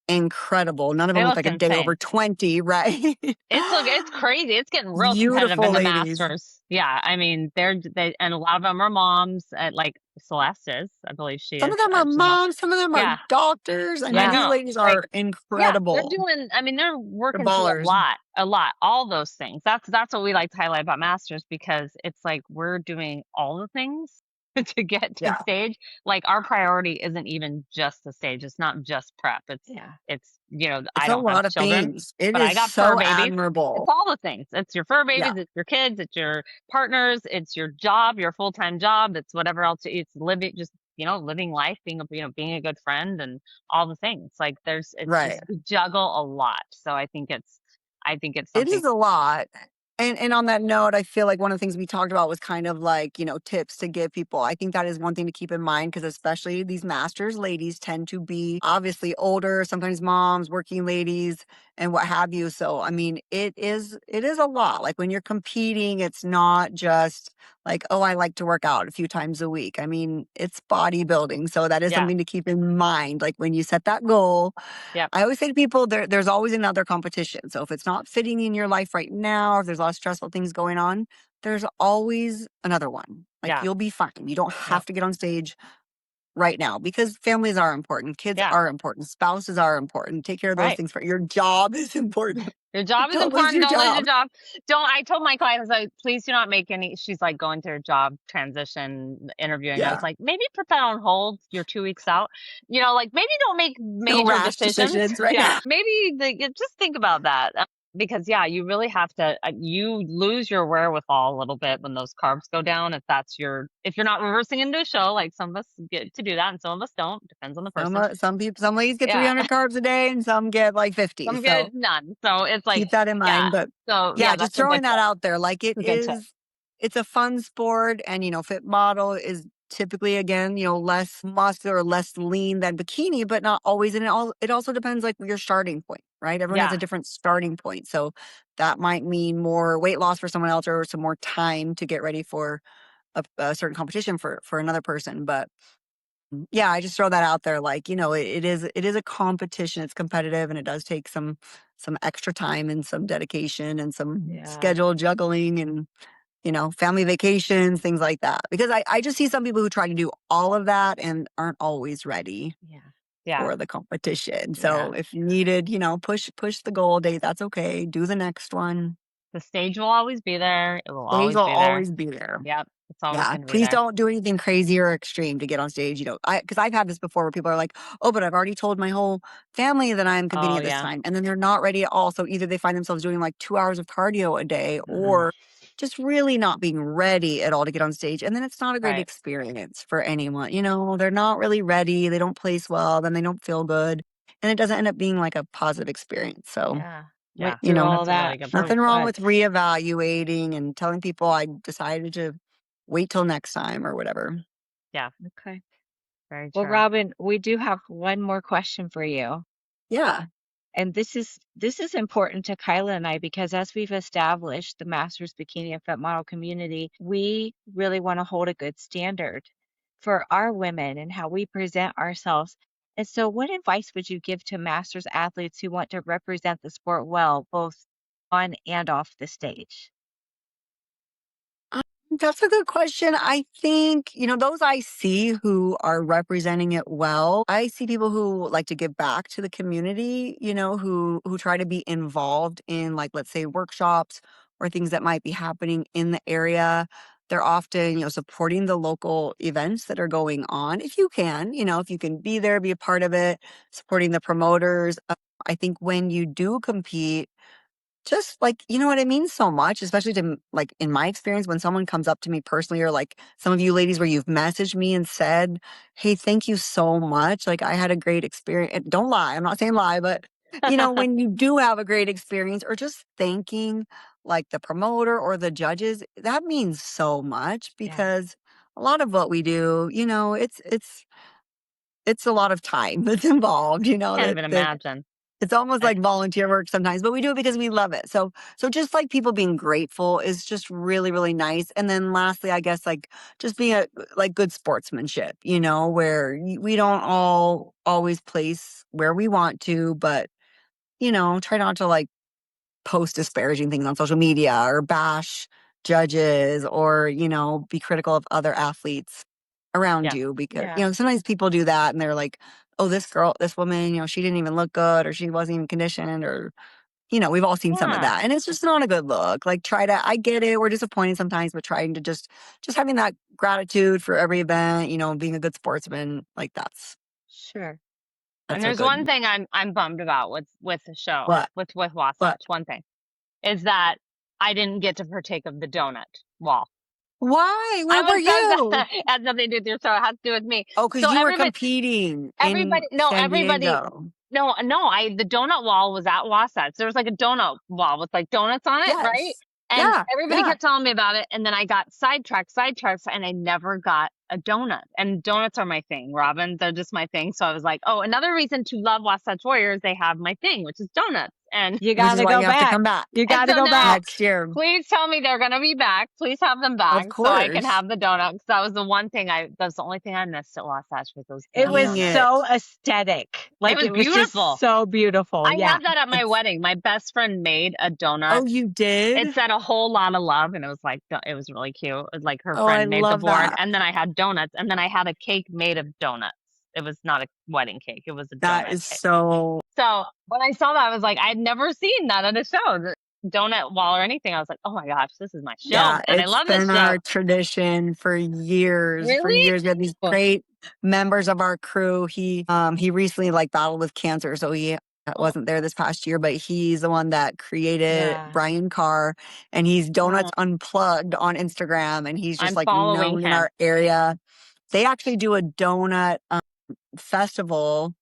Speaker 3: incredible. None of
Speaker 2: They
Speaker 3: them look
Speaker 2: look
Speaker 3: like a day
Speaker 2: insane.
Speaker 3: over 20, right?
Speaker 2: It's crazy. It's getting real competitive
Speaker 3: Beautiful
Speaker 2: in the
Speaker 3: ladies.
Speaker 2: Masters. Yeah, I mean, and a lot of them are moms. Like Celeste is, I believe she
Speaker 3: Some
Speaker 2: is.
Speaker 3: of them are
Speaker 2: She's a mom.
Speaker 3: moms, some of them are
Speaker 2: Yeah,
Speaker 3: doctors. I
Speaker 2: I
Speaker 3: mean, these
Speaker 2: know.
Speaker 3: ladies
Speaker 2: Like,
Speaker 3: are
Speaker 2: yeah, they're
Speaker 3: incredible.
Speaker 2: doing. I mean, they're
Speaker 3: They're
Speaker 2: working through
Speaker 3: ballers.
Speaker 2: a lot, all those things. That's what we like to highlight about Masters because it's like we're doing all the things to get to
Speaker 3: Yeah.
Speaker 2: stage. Like our priority isn't even just the stage. It's not just prep. It's
Speaker 3: It's
Speaker 2: I
Speaker 3: a
Speaker 2: don't have
Speaker 3: lot of
Speaker 2: children,
Speaker 3: things. It
Speaker 2: but I
Speaker 3: is
Speaker 2: got fur
Speaker 3: so
Speaker 2: babies. It's
Speaker 3: admirable.
Speaker 2: all the things. It's your fur
Speaker 3: Yeah.
Speaker 2: babies, it's your kids, it's your partners, it's your job, your full-time job, it's whatever else. It's living, just living life, being a good friend, and all the things. Like it's
Speaker 3: Right.
Speaker 2: just we juggle a lot. So I think it's
Speaker 3: It
Speaker 2: something.
Speaker 3: is a lot. And on that note, I feel like one of the things we talked about was kind of like, tips to give people. I think that is one thing to keep in mind because especially these masters ladies tend to be obviously older, sometimes moms, working ladies, and what have you. So, I mean, it is a lot. Like when you're competing, it's not just like, oh, I like to work out a few times a week. I mean, it's bodybuilding. So that is
Speaker 2: Yeah.
Speaker 3: something to keep in mind. Like when you set that goal,
Speaker 2: Yep.
Speaker 3: I always say to people, there's always another competition. So if it's not fitting in your life right now, if there's a lot of stressful things going on, there's always another one. Like
Speaker 2: Yeah.
Speaker 3: you'll be fine. You don't have
Speaker 2: Yep.
Speaker 3: to get on stage right now because families are important, kids
Speaker 2: Yeah.
Speaker 3: are important, spouses are important. Take care of those
Speaker 2: Right.
Speaker 3: things. For your job is important.
Speaker 2: Your job is
Speaker 3: Don't lose
Speaker 2: important.
Speaker 3: your
Speaker 2: Don't lose your
Speaker 3: job.
Speaker 2: job. I told my clients, like, please do not make any. She's like going through a job transition interviewing. I was
Speaker 3: Yeah.
Speaker 2: like, maybe put that on hold. You're 2 weeks out. Like maybe don't make
Speaker 3: No
Speaker 2: major
Speaker 3: rash decisions right
Speaker 2: Yeah.
Speaker 3: now.
Speaker 2: Maybe just think about that. Because you really have to. You lose your wherewithal a little bit when those carbs go down. If you're not reversing into a show, like some of us get to do that, and some of us don't. Depends on the person.
Speaker 3: Some ladies get
Speaker 2: Yeah.
Speaker 3: 300 carbs a day and some get like 50.
Speaker 2: Some
Speaker 3: So
Speaker 2: get none. So it's like,
Speaker 3: keep that in mind. But
Speaker 2: So
Speaker 3: yeah,
Speaker 2: that's
Speaker 3: just
Speaker 2: a
Speaker 3: throwing
Speaker 2: good
Speaker 3: that out there. Like
Speaker 2: good tip.
Speaker 3: it's a fun sport and, fit model is typically, again, less muscular or less lean than bikini, but not always. And it also depends like your starting point, right? Everyone has
Speaker 2: Yeah.
Speaker 3: a different starting point. So that might mean more weight loss for someone else or some more time to get ready for a certain competition for another person. But yeah, I just throw that out there. Like, it is a competition. It's competitive and it does take some extra time and some dedication and some schedule juggling and, family vacations, things like that. Because I just see some people who try to do all of that and aren't always ready
Speaker 2: Yeah.
Speaker 3: for the competition. So if you needed, push the goal date, that's okay. Do the next one.
Speaker 2: The stage will always be there. It will
Speaker 3: Stage
Speaker 2: always
Speaker 3: will
Speaker 2: be there.
Speaker 3: always be there.
Speaker 2: Yep. It's always
Speaker 3: Yeah,
Speaker 2: going to be
Speaker 3: please
Speaker 2: there.
Speaker 3: don't do anything crazy or extreme to get on stage. Because I've had this before where people are like, "Oh, but I've already told my whole family that I'm competing
Speaker 2: Oh,
Speaker 3: at this
Speaker 2: yeah.
Speaker 3: time," and then they're not ready at all. So either they find themselves doing like 2 hours of cardio a day, or just really not being ready at all to get on stage, and then it's not a great
Speaker 2: Right.
Speaker 3: experience for anyone. They're not really ready. They don't place well. Then they don't feel good, and it doesn't end up being like a positive experience. So.
Speaker 2: Yeah.
Speaker 4: through all
Speaker 2: That's a really
Speaker 4: that.
Speaker 2: good
Speaker 4: for
Speaker 2: point.
Speaker 3: Nothing wrong
Speaker 4: what?
Speaker 3: with reevaluating and telling people I decided to wait till next time or whatever.
Speaker 2: Yeah.
Speaker 4: Okay.
Speaker 2: Very
Speaker 4: Well,
Speaker 2: true.
Speaker 4: Robyn, we do have one more question for you.
Speaker 3: Yeah.
Speaker 4: And this is important to Kyla and I because as we've established the Masters Bikini and Fit Model community, we really want to hold a good standard for our women and how we present ourselves. And so what advice would you give to Masters athletes who want to represent the sport well, both on and off the stage?
Speaker 3: That's a good question. I think, those I see who are representing it well, I see people who like to give back to the community, who try to be involved in like, let's say workshops or things that might be happening in the area. They're often, supporting the local events that are going on. If you can, if you can be there, be a part of it, supporting the promoters. I think when you do compete, just like, you know what, it means so much, especially to like in my experience when someone comes up to me personally, or like some of you ladies where you've messaged me and said, hey, thank you so much. Like, I had a great experience. And don't lie. I'm not saying lie, but when you do have a great experience, or just thanking like the promoter or the judges, that means so much, because a lot of what we do, it's a lot of time that's involved,
Speaker 2: Can't even
Speaker 3: that
Speaker 2: imagine.
Speaker 3: it's almost like volunteer work sometimes, but we do it because we love it. So just like people being grateful is just really, really nice. And then lastly, I guess like just being like good sportsmanship, where we don't all always place where we want to, but try not to like post disparaging things on social media or bash judges, or be critical of other athletes around
Speaker 2: Yeah.
Speaker 3: you, because
Speaker 4: Yeah.
Speaker 3: sometimes people do that and they're like, oh, this woman, she didn't even look good, or she wasn't even conditioned, or we've all seen some of
Speaker 2: Yeah.
Speaker 3: that, and it's just not a good look. Like, I get it, we're disappointed sometimes, but trying to just having that gratitude for every event, being a good sportsman, like
Speaker 4: Sure.
Speaker 2: And
Speaker 3: that's a
Speaker 2: there's one
Speaker 3: good.
Speaker 2: thing I'm bummed about with the show,
Speaker 3: What
Speaker 2: with
Speaker 3: what
Speaker 2: Wasatch. One thing is that I didn't get to partake of the donut wall.
Speaker 3: why,
Speaker 2: I
Speaker 3: where were
Speaker 2: was so
Speaker 3: you?
Speaker 2: sad. It has nothing to do with your show. It has to do with me.
Speaker 3: Oh,
Speaker 2: So
Speaker 3: because you were competing in San Diego.
Speaker 2: no, the donut wall was at Wasatch. There was like a donut wall with like donuts on it, right?
Speaker 3: Yes.
Speaker 2: And
Speaker 3: Yeah,
Speaker 2: everybody
Speaker 3: yeah.
Speaker 2: kept telling me about it. And then I got sidetracked, and I never got a donut. And donuts are my thing, Robyn. They're just my thing. So I was like, oh, another reason to love Wasatch Warriors, they have my thing, which is donuts. And
Speaker 4: You
Speaker 3: Which
Speaker 4: got
Speaker 3: is
Speaker 4: to
Speaker 3: why
Speaker 4: go
Speaker 3: you have to
Speaker 4: back.
Speaker 3: come back
Speaker 4: You got to
Speaker 2: so
Speaker 4: go
Speaker 2: now,
Speaker 4: back.
Speaker 3: next year.
Speaker 2: please tell me they're gonna be back. Please have them back
Speaker 3: Of
Speaker 2: so I can
Speaker 3: course.
Speaker 2: have the donuts. That was the one thing that's the only thing I missed at Wasatch with those
Speaker 4: It
Speaker 2: damn
Speaker 4: was
Speaker 3: Dang
Speaker 2: donuts.
Speaker 3: it.
Speaker 4: so aesthetic. Like,
Speaker 2: was
Speaker 4: it was just
Speaker 2: beautiful.
Speaker 4: so beautiful.
Speaker 2: I
Speaker 4: Yeah.
Speaker 2: had that at my
Speaker 3: It's-
Speaker 2: wedding. My best friend made a donut.
Speaker 3: Oh, you did?
Speaker 2: It said a whole lot of love, and it was like, it was really cute. It was like her
Speaker 3: Oh, I
Speaker 2: friend made the
Speaker 3: love
Speaker 2: board,
Speaker 3: that.
Speaker 2: and then I had donuts, and then I had a cake made of donuts. It was not a wedding cake; it was a
Speaker 3: That
Speaker 2: donut
Speaker 3: is
Speaker 2: cake.
Speaker 3: so.
Speaker 2: So when I saw that, I was like, I'd never seen that at a show, the donut wall or anything. I was like, oh my gosh, this is my show,
Speaker 3: Yeah,
Speaker 2: and I
Speaker 3: it's
Speaker 2: love this
Speaker 3: been
Speaker 2: show.
Speaker 3: our tradition for years. For
Speaker 2: Really?
Speaker 3: years, we had these great members of our crew. He recently like battled with cancer, so he wasn't there this past year. But he's the one that created
Speaker 4: Yeah.
Speaker 3: Brian Carr, and he's Donuts Unplugged on Instagram, and he's just
Speaker 2: I'm
Speaker 3: like
Speaker 2: following
Speaker 3: known in
Speaker 2: him.
Speaker 3: our area. They actually do a donut festival.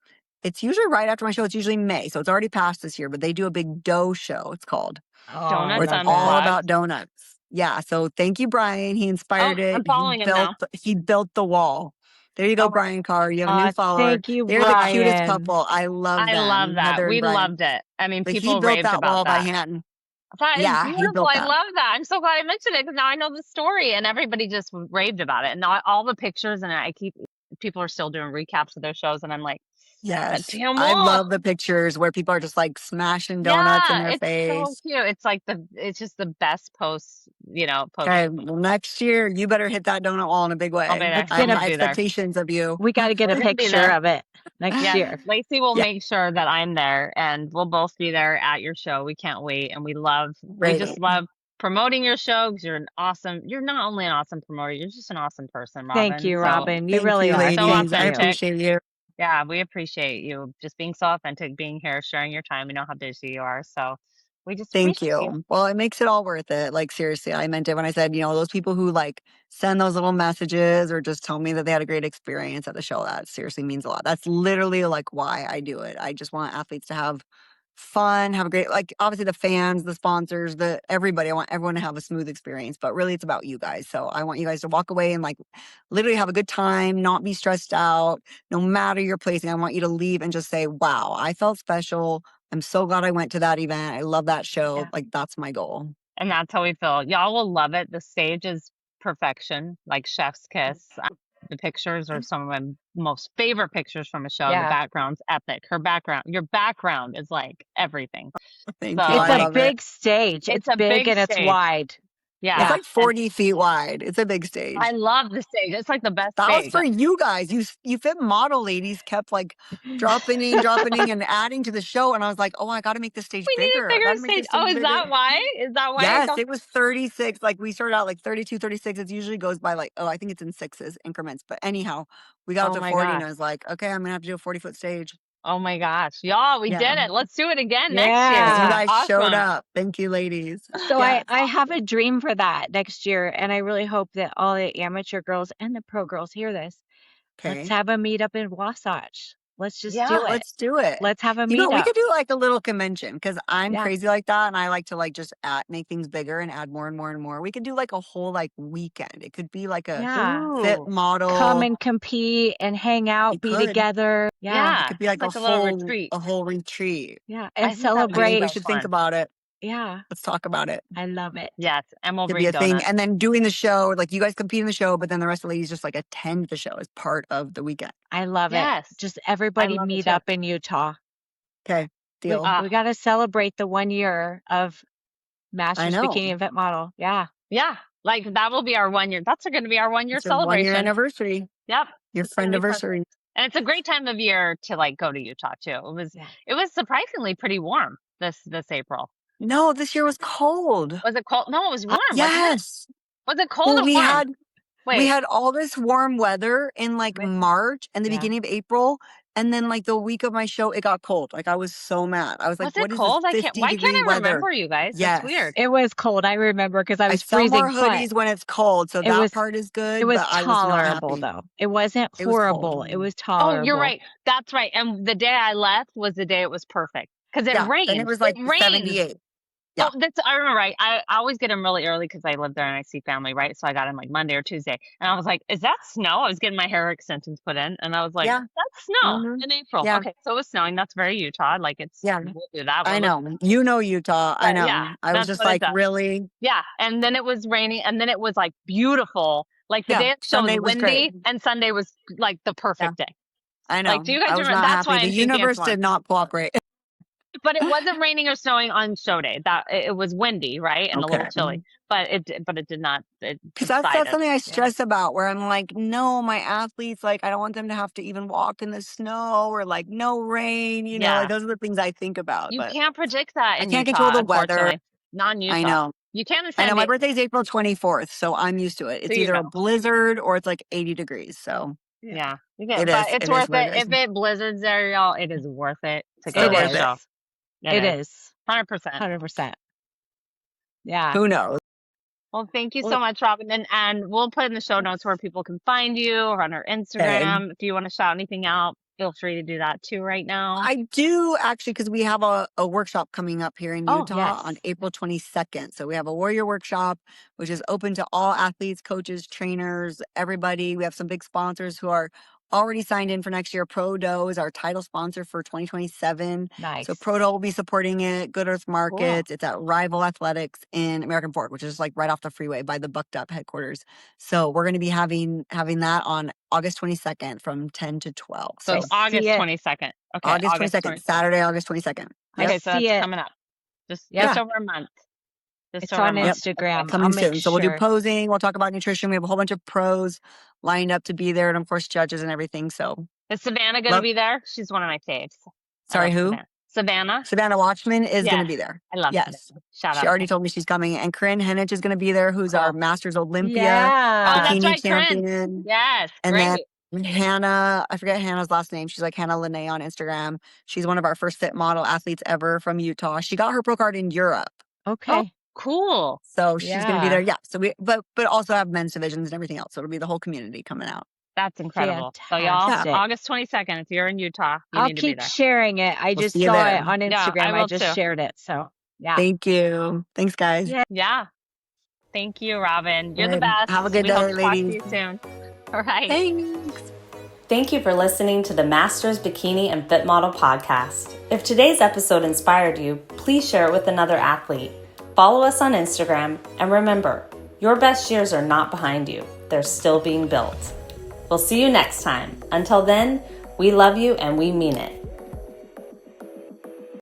Speaker 3: It's usually right after my show. It's usually May, so it's already passed this year. But they do a big dough show. It's called.
Speaker 4: Oh, I
Speaker 2: Donuts
Speaker 3: Where it's
Speaker 4: love
Speaker 3: all
Speaker 4: that.
Speaker 3: about donuts. Yeah. So thank you, Brian. He inspired
Speaker 2: Oh, I'm
Speaker 3: it.
Speaker 2: following him now.
Speaker 3: He built the wall. There you go,
Speaker 2: Oh,
Speaker 3: Brian Carr. You have a new follower.
Speaker 4: Thank you,
Speaker 3: They're the cutest
Speaker 4: Brian.
Speaker 3: couple. I love
Speaker 2: I
Speaker 3: them.
Speaker 2: love that.
Speaker 3: Heather and
Speaker 2: We
Speaker 3: Brian.
Speaker 2: loved it. I mean,
Speaker 3: But he
Speaker 2: people
Speaker 3: built
Speaker 2: raved
Speaker 3: that
Speaker 2: about
Speaker 3: wall by
Speaker 2: that.
Speaker 3: hand.
Speaker 2: That is
Speaker 3: Yeah, he
Speaker 2: beautiful.
Speaker 3: built
Speaker 2: I
Speaker 3: that.
Speaker 2: love that. I'm so glad I mentioned it because now I know the story, and everybody just raved about it. And all the pictures, and people are still doing recaps of their shows, and I'm like, that
Speaker 3: Yes.
Speaker 2: damn
Speaker 3: I
Speaker 2: wall.
Speaker 3: love the pictures where people are just like smashing donuts in
Speaker 2: Yeah,
Speaker 3: their
Speaker 2: it's so
Speaker 3: face.
Speaker 2: cute. It's like it's just the best post, post.
Speaker 3: Okay, well, next year you better hit that donut wall in a big way.
Speaker 2: I'll be there.
Speaker 3: I have
Speaker 2: I'm
Speaker 3: high
Speaker 2: gonna be there.
Speaker 3: expectations of you.
Speaker 4: We got to get a
Speaker 2: We're gonna be
Speaker 4: picture
Speaker 2: there.
Speaker 4: of it next
Speaker 2: Yeah,
Speaker 4: year.
Speaker 2: Lacy will
Speaker 3: Yeah.
Speaker 2: make sure that I'm there, and we'll both be there at your show. We can't wait, and we
Speaker 3: Great.
Speaker 2: just love promoting your show because you're not only an awesome promoter, you're just an awesome person, Robyn.
Speaker 4: Thank you,
Speaker 2: So
Speaker 4: Robyn. You
Speaker 3: Thank
Speaker 4: really
Speaker 3: you,
Speaker 4: are.
Speaker 3: ladies.
Speaker 2: so
Speaker 4: Thank
Speaker 3: I
Speaker 4: you.
Speaker 3: appreciate you.
Speaker 2: yeah, we appreciate you just being so authentic, being here, sharing your time. We know how busy you are, so we just
Speaker 3: Thank
Speaker 2: appreciate you.
Speaker 3: you. Well, it makes it all worth it. Like, seriously, I meant it when I said, those people who like send those little messages or just tell me that they had a great experience at the show, that seriously means a lot. That's literally like why I do it. I just want athletes to have fun, have a great, like, obviously the fans, the sponsors, everybody. I want everyone to have a smooth experience, but really it's about you guys. So I want you guys to walk away and like literally have a good time, not be stressed out, no matter your placing. I want you to leave and just say, wow, I felt special. I'm so glad I went to that event. I love that show.
Speaker 4: Yeah.
Speaker 3: Like, that's my goal.
Speaker 2: And that's how we feel. Y'all will love it. The stage is perfection, like chef's kiss. The pictures are some of my most favorite pictures from a show.
Speaker 4: Yeah.
Speaker 2: The background's epic. Your background is like everything.
Speaker 3: Thank
Speaker 2: So,
Speaker 3: you.
Speaker 4: It's
Speaker 3: I
Speaker 4: a
Speaker 3: love
Speaker 4: big
Speaker 3: it.
Speaker 4: stage. It's
Speaker 2: a
Speaker 4: big
Speaker 2: big
Speaker 4: and it's
Speaker 2: stage.
Speaker 4: wide.
Speaker 2: Yeah.
Speaker 3: It's like 40 feet wide. It's a big stage.
Speaker 2: I love the stage. It's like the best
Speaker 3: That
Speaker 2: stage.
Speaker 3: was for you guys. You fit model ladies kept like dropping in and adding to the show. And I was like, oh, I got to make this stage
Speaker 2: We need
Speaker 3: bigger.
Speaker 2: a
Speaker 3: I
Speaker 2: bigger
Speaker 3: gotta make
Speaker 2: stage.
Speaker 3: this
Speaker 2: Oh,
Speaker 3: stage
Speaker 2: is that
Speaker 3: bigger.
Speaker 2: why? Is that why?
Speaker 3: Yes, it was 36. Like we started out like 32, 36. It usually goes by like, I think it's in sixes increments. But anyhow, we got
Speaker 2: Oh
Speaker 3: up to
Speaker 2: my
Speaker 3: 40 and
Speaker 2: gosh.
Speaker 3: I was like, okay, I'm going to have to do a 40-foot stage.
Speaker 2: Oh my gosh. Y'all, we
Speaker 3: Yeah.
Speaker 2: did it. Let's do it again next
Speaker 3: Because
Speaker 2: year.
Speaker 3: you
Speaker 4: Yeah.
Speaker 3: guys showed
Speaker 2: Awesome.
Speaker 3: up. Thank you, ladies.
Speaker 4: So
Speaker 3: Yes.
Speaker 4: I have a dream for that next year, and I really hope that all the amateur girls and the pro girls hear this. Let's
Speaker 3: Okay.
Speaker 4: have a meetup in Wasatch. Let's just
Speaker 2: Yeah.
Speaker 4: do it.
Speaker 3: Let's do it.
Speaker 4: Let's have a
Speaker 3: You know, we
Speaker 4: meetup.
Speaker 3: could do like a little convention because I'm
Speaker 4: Yeah.
Speaker 3: crazy like that, and I like to like just make things bigger and add more and more and more. We could do like a whole like weekend. It could be like a
Speaker 4: Yeah.
Speaker 3: fit
Speaker 2: Ooh.
Speaker 3: model.
Speaker 4: Come and compete and hang
Speaker 3: You
Speaker 4: out, be
Speaker 3: could.
Speaker 4: together.
Speaker 3: It
Speaker 2: Yeah.
Speaker 3: could be like
Speaker 2: Like a little retreat.
Speaker 3: a whole retreat.
Speaker 4: Yeah.
Speaker 2: I
Speaker 4: And
Speaker 2: think that would be
Speaker 3: I think
Speaker 4: celebrate.
Speaker 3: we
Speaker 2: so
Speaker 3: should think
Speaker 2: fun.
Speaker 3: about it.
Speaker 4: Yeah.
Speaker 3: Let's talk about it.
Speaker 4: I love it.
Speaker 2: Yes. And we'll
Speaker 3: Could be
Speaker 2: bring
Speaker 3: a thing.
Speaker 2: donuts.
Speaker 3: And then doing the show, like you guys compete in the show, but then the rest of the ladies just like attend the show as part of the weekend.
Speaker 4: I love it.
Speaker 2: Yes.
Speaker 4: Just
Speaker 2: I
Speaker 4: everybody
Speaker 2: love it
Speaker 4: meet
Speaker 2: too.
Speaker 4: up in Utah.
Speaker 3: Okay. Deal.
Speaker 4: We got to celebrate the 1 year of Masters
Speaker 3: know.
Speaker 4: Bikini and Fit Model. Yeah.
Speaker 2: Yeah. Like that will be our 1 year. That's going to be our 1 year
Speaker 3: It's your 1 year
Speaker 2: celebration.
Speaker 3: anniversary.
Speaker 2: Yep.
Speaker 3: Your
Speaker 2: It's gonna
Speaker 3: friend
Speaker 2: be
Speaker 3: anniversary.
Speaker 2: perfect. And it's a great time of year to like go to Utah too.
Speaker 4: Yeah.
Speaker 2: It was surprisingly pretty warm this April.
Speaker 3: No, this year was cold.
Speaker 2: Was it cold? No, it was warm, wasn't it?
Speaker 3: Yes.
Speaker 2: Was it cold
Speaker 3: Well,
Speaker 2: or
Speaker 3: we
Speaker 2: warm?
Speaker 3: had we
Speaker 2: Wait.
Speaker 3: had all this warm weather in like
Speaker 2: Wait.
Speaker 3: March and the
Speaker 4: Yeah.
Speaker 3: beginning of April, and then like the week of my show, it got cold. Like I was so mad. I was like,
Speaker 2: Was it
Speaker 3: "What is
Speaker 2: cold?
Speaker 3: this
Speaker 2: Why can't
Speaker 3: 50-degree
Speaker 2: I
Speaker 3: weather?"
Speaker 2: remember you guys?
Speaker 3: Yes.
Speaker 2: That's weird.
Speaker 4: It was cold. I remember because I
Speaker 3: I
Speaker 4: was
Speaker 3: sell
Speaker 4: freezing.
Speaker 3: more hoodies when it's cold, so
Speaker 4: it
Speaker 3: that
Speaker 4: was-
Speaker 3: part is good.
Speaker 4: It was
Speaker 3: but I was not
Speaker 4: tolerable
Speaker 3: happy.
Speaker 4: though. It wasn't
Speaker 3: It was
Speaker 4: horrible.
Speaker 3: cold.
Speaker 4: It was tolerable.
Speaker 2: Oh, you're right. That's right. And the day I left was the day it was perfect because it
Speaker 3: Yeah,
Speaker 2: rained.
Speaker 3: and it was like
Speaker 2: It rained.
Speaker 3: 78. Yeah.
Speaker 2: Oh, I remember right. I always get in really early because I live there and I see family, right? So I got in like Monday or Tuesday, and I was like, "Is that snow?" I was getting my hair extensions put in, and I was like,
Speaker 3: Yeah.
Speaker 2: "That's snow
Speaker 3: Mhm.
Speaker 2: in April."
Speaker 3: Yeah.
Speaker 2: Okay, so it was snowing. That's very Utah. Like
Speaker 3: Yeah.
Speaker 2: we'll do that.
Speaker 3: I
Speaker 2: We're
Speaker 3: know. You know Utah. I
Speaker 2: But
Speaker 3: know.
Speaker 2: yeah,
Speaker 3: I was
Speaker 2: that's
Speaker 3: just
Speaker 2: what it
Speaker 3: like,
Speaker 2: does.
Speaker 3: really?
Speaker 2: Yeah, and then it was raining, and then it was like beautiful. Like the
Speaker 3: Yeah,
Speaker 2: day of the show
Speaker 3: Sunday
Speaker 2: was
Speaker 3: was
Speaker 2: windy,
Speaker 3: great.
Speaker 2: and Sunday was like the perfect day.
Speaker 3: I know.
Speaker 2: Like, do you guys
Speaker 3: I was
Speaker 2: remember?
Speaker 3: not
Speaker 2: That's
Speaker 3: happy.
Speaker 2: why
Speaker 3: The
Speaker 2: I'm thinking
Speaker 3: universe
Speaker 2: it's warm.
Speaker 3: did not cooperate.
Speaker 2: But it wasn't raining or snowing on show day. That it was windy, right, and a little
Speaker 3: Okay.
Speaker 2: chilly. But it did not. It
Speaker 3: Because that's
Speaker 2: subsided.
Speaker 3: something I stress about, where I'm like, no, my athletes, like, I don't want them to have to even walk in the snow or like no rain. You know,
Speaker 2: Yeah.
Speaker 3: like, those are the things I think about.
Speaker 2: You
Speaker 3: But
Speaker 2: can't predict that
Speaker 3: I
Speaker 2: in
Speaker 3: can't
Speaker 2: Utah,
Speaker 3: control the weather.
Speaker 2: unfortunately. Not in Utah.
Speaker 3: I know.
Speaker 2: You can in
Speaker 3: I
Speaker 2: San
Speaker 3: know. My
Speaker 2: Diego.
Speaker 3: birthday's April 24th, so I'm used to it. It's
Speaker 2: So you
Speaker 3: either a
Speaker 2: know.
Speaker 3: blizzard or it's like 80 degrees. So
Speaker 2: Yeah.
Speaker 3: It
Speaker 2: But
Speaker 3: is.
Speaker 2: it's
Speaker 3: It is
Speaker 2: worth
Speaker 3: what
Speaker 2: it.
Speaker 3: it is.
Speaker 2: If it blizzards there, y'all, it is worth it to go
Speaker 3: So
Speaker 2: to
Speaker 3: worth
Speaker 2: the
Speaker 3: it.
Speaker 2: show.
Speaker 4: It is.
Speaker 2: 100%.
Speaker 4: 100%. Yeah.
Speaker 3: Who knows?
Speaker 2: Well, thank you
Speaker 4: Well-
Speaker 2: so much, Robyn. And we'll put in the show notes where people can find you or on our Instagram. If you want to shout anything out, feel free to do that too right now.
Speaker 3: I do actually, because we have a workshop coming up here in
Speaker 4: Oh,
Speaker 3: Utah
Speaker 4: yes.
Speaker 3: on April 22nd. So we have a warrior workshop, which is open to all athletes, coaches, trainers, everybody. We have some big sponsors who are already signed in for next year. Prodo is our title sponsor for 2027.
Speaker 4: Nice.
Speaker 3: So Prodo will be supporting it. Good Earth Markets. It's at Rival Athletics in American Fork, which is like right off the freeway by the Bucked Up headquarters. So we're going to be having that on August 22nd from 10 to 12.
Speaker 2: So it's August
Speaker 4: see it.
Speaker 2: 22nd. Okay.
Speaker 3: August 22nd, Saturday, August 22nd.
Speaker 2: Okay,
Speaker 3: Yep.
Speaker 2: so that's
Speaker 4: see it.
Speaker 2: coming up. Just
Speaker 4: Yeah.
Speaker 2: over a month. Just
Speaker 4: It's
Speaker 2: over a
Speaker 4: on
Speaker 2: month.
Speaker 4: Instagram.
Speaker 3: Coming
Speaker 4: I'll make
Speaker 3: soon. So we'll do
Speaker 4: sure.
Speaker 3: posing. We'll talk about nutrition. We have a whole bunch of pros lined up to be there, and of course judges and everything. So
Speaker 2: Is Savannah going to
Speaker 3: Love-
Speaker 2: be there? She's one of my faves. I
Speaker 3: sorry,
Speaker 2: love
Speaker 3: who?
Speaker 2: Savannah. Savannah?
Speaker 3: Savannah Watchman is
Speaker 2: Yeah.
Speaker 3: going to be there.
Speaker 2: I love
Speaker 3: Yes.
Speaker 2: Savannah. Shout
Speaker 3: She
Speaker 2: out.
Speaker 3: already told me she's coming. And Corinne Henich is going to be there, who's our
Speaker 2: Cool.
Speaker 3: Masters Olympia
Speaker 4: Yeah.
Speaker 2: Oh, that's
Speaker 3: bikini
Speaker 2: right, Corinne.
Speaker 3: champion.
Speaker 2: Yes,
Speaker 3: And
Speaker 2: great.
Speaker 3: then Hannah, I forget Hannah's last name. She's like Hannah Lene on Instagram. She's one of our first fit model athletes ever from Utah. She got her pro card in Europe.
Speaker 4: Okay.
Speaker 2: Cool.
Speaker 3: So she's going to be
Speaker 4: Yeah.
Speaker 3: there. Yeah. So but also have men's divisions and everything else. So it'll be the whole community coming out.
Speaker 2: That's incredible. So y'all,
Speaker 4: Fantastic.
Speaker 2: August 22nd, if you're in Utah, you
Speaker 4: I'll
Speaker 2: need to be
Speaker 4: keep
Speaker 2: there.
Speaker 4: sharing it. I
Speaker 3: We'll
Speaker 4: just
Speaker 3: see you
Speaker 4: saw
Speaker 3: there.
Speaker 4: it on
Speaker 2: Yeah,
Speaker 4: Instagram.
Speaker 2: I
Speaker 4: I
Speaker 2: will
Speaker 4: just
Speaker 2: too.
Speaker 4: shared it. So yeah.
Speaker 3: Thank you. Thanks, guys.
Speaker 2: Yeah. Thank you, Robyn. You're the
Speaker 3: Good.
Speaker 2: best.
Speaker 3: Have a good
Speaker 2: We hope
Speaker 3: day,
Speaker 2: to talk to
Speaker 3: ladies.
Speaker 2: you soon. All right.
Speaker 3: Thanks.
Speaker 5: Thank you for listening to the Masters Bikini and Fit Model podcast. If today's episode inspired you, please share it with another athlete. Follow us on Instagram, and remember, your best years are not behind you. They're still being built. We'll see you next time. Until then, we love you and we mean it.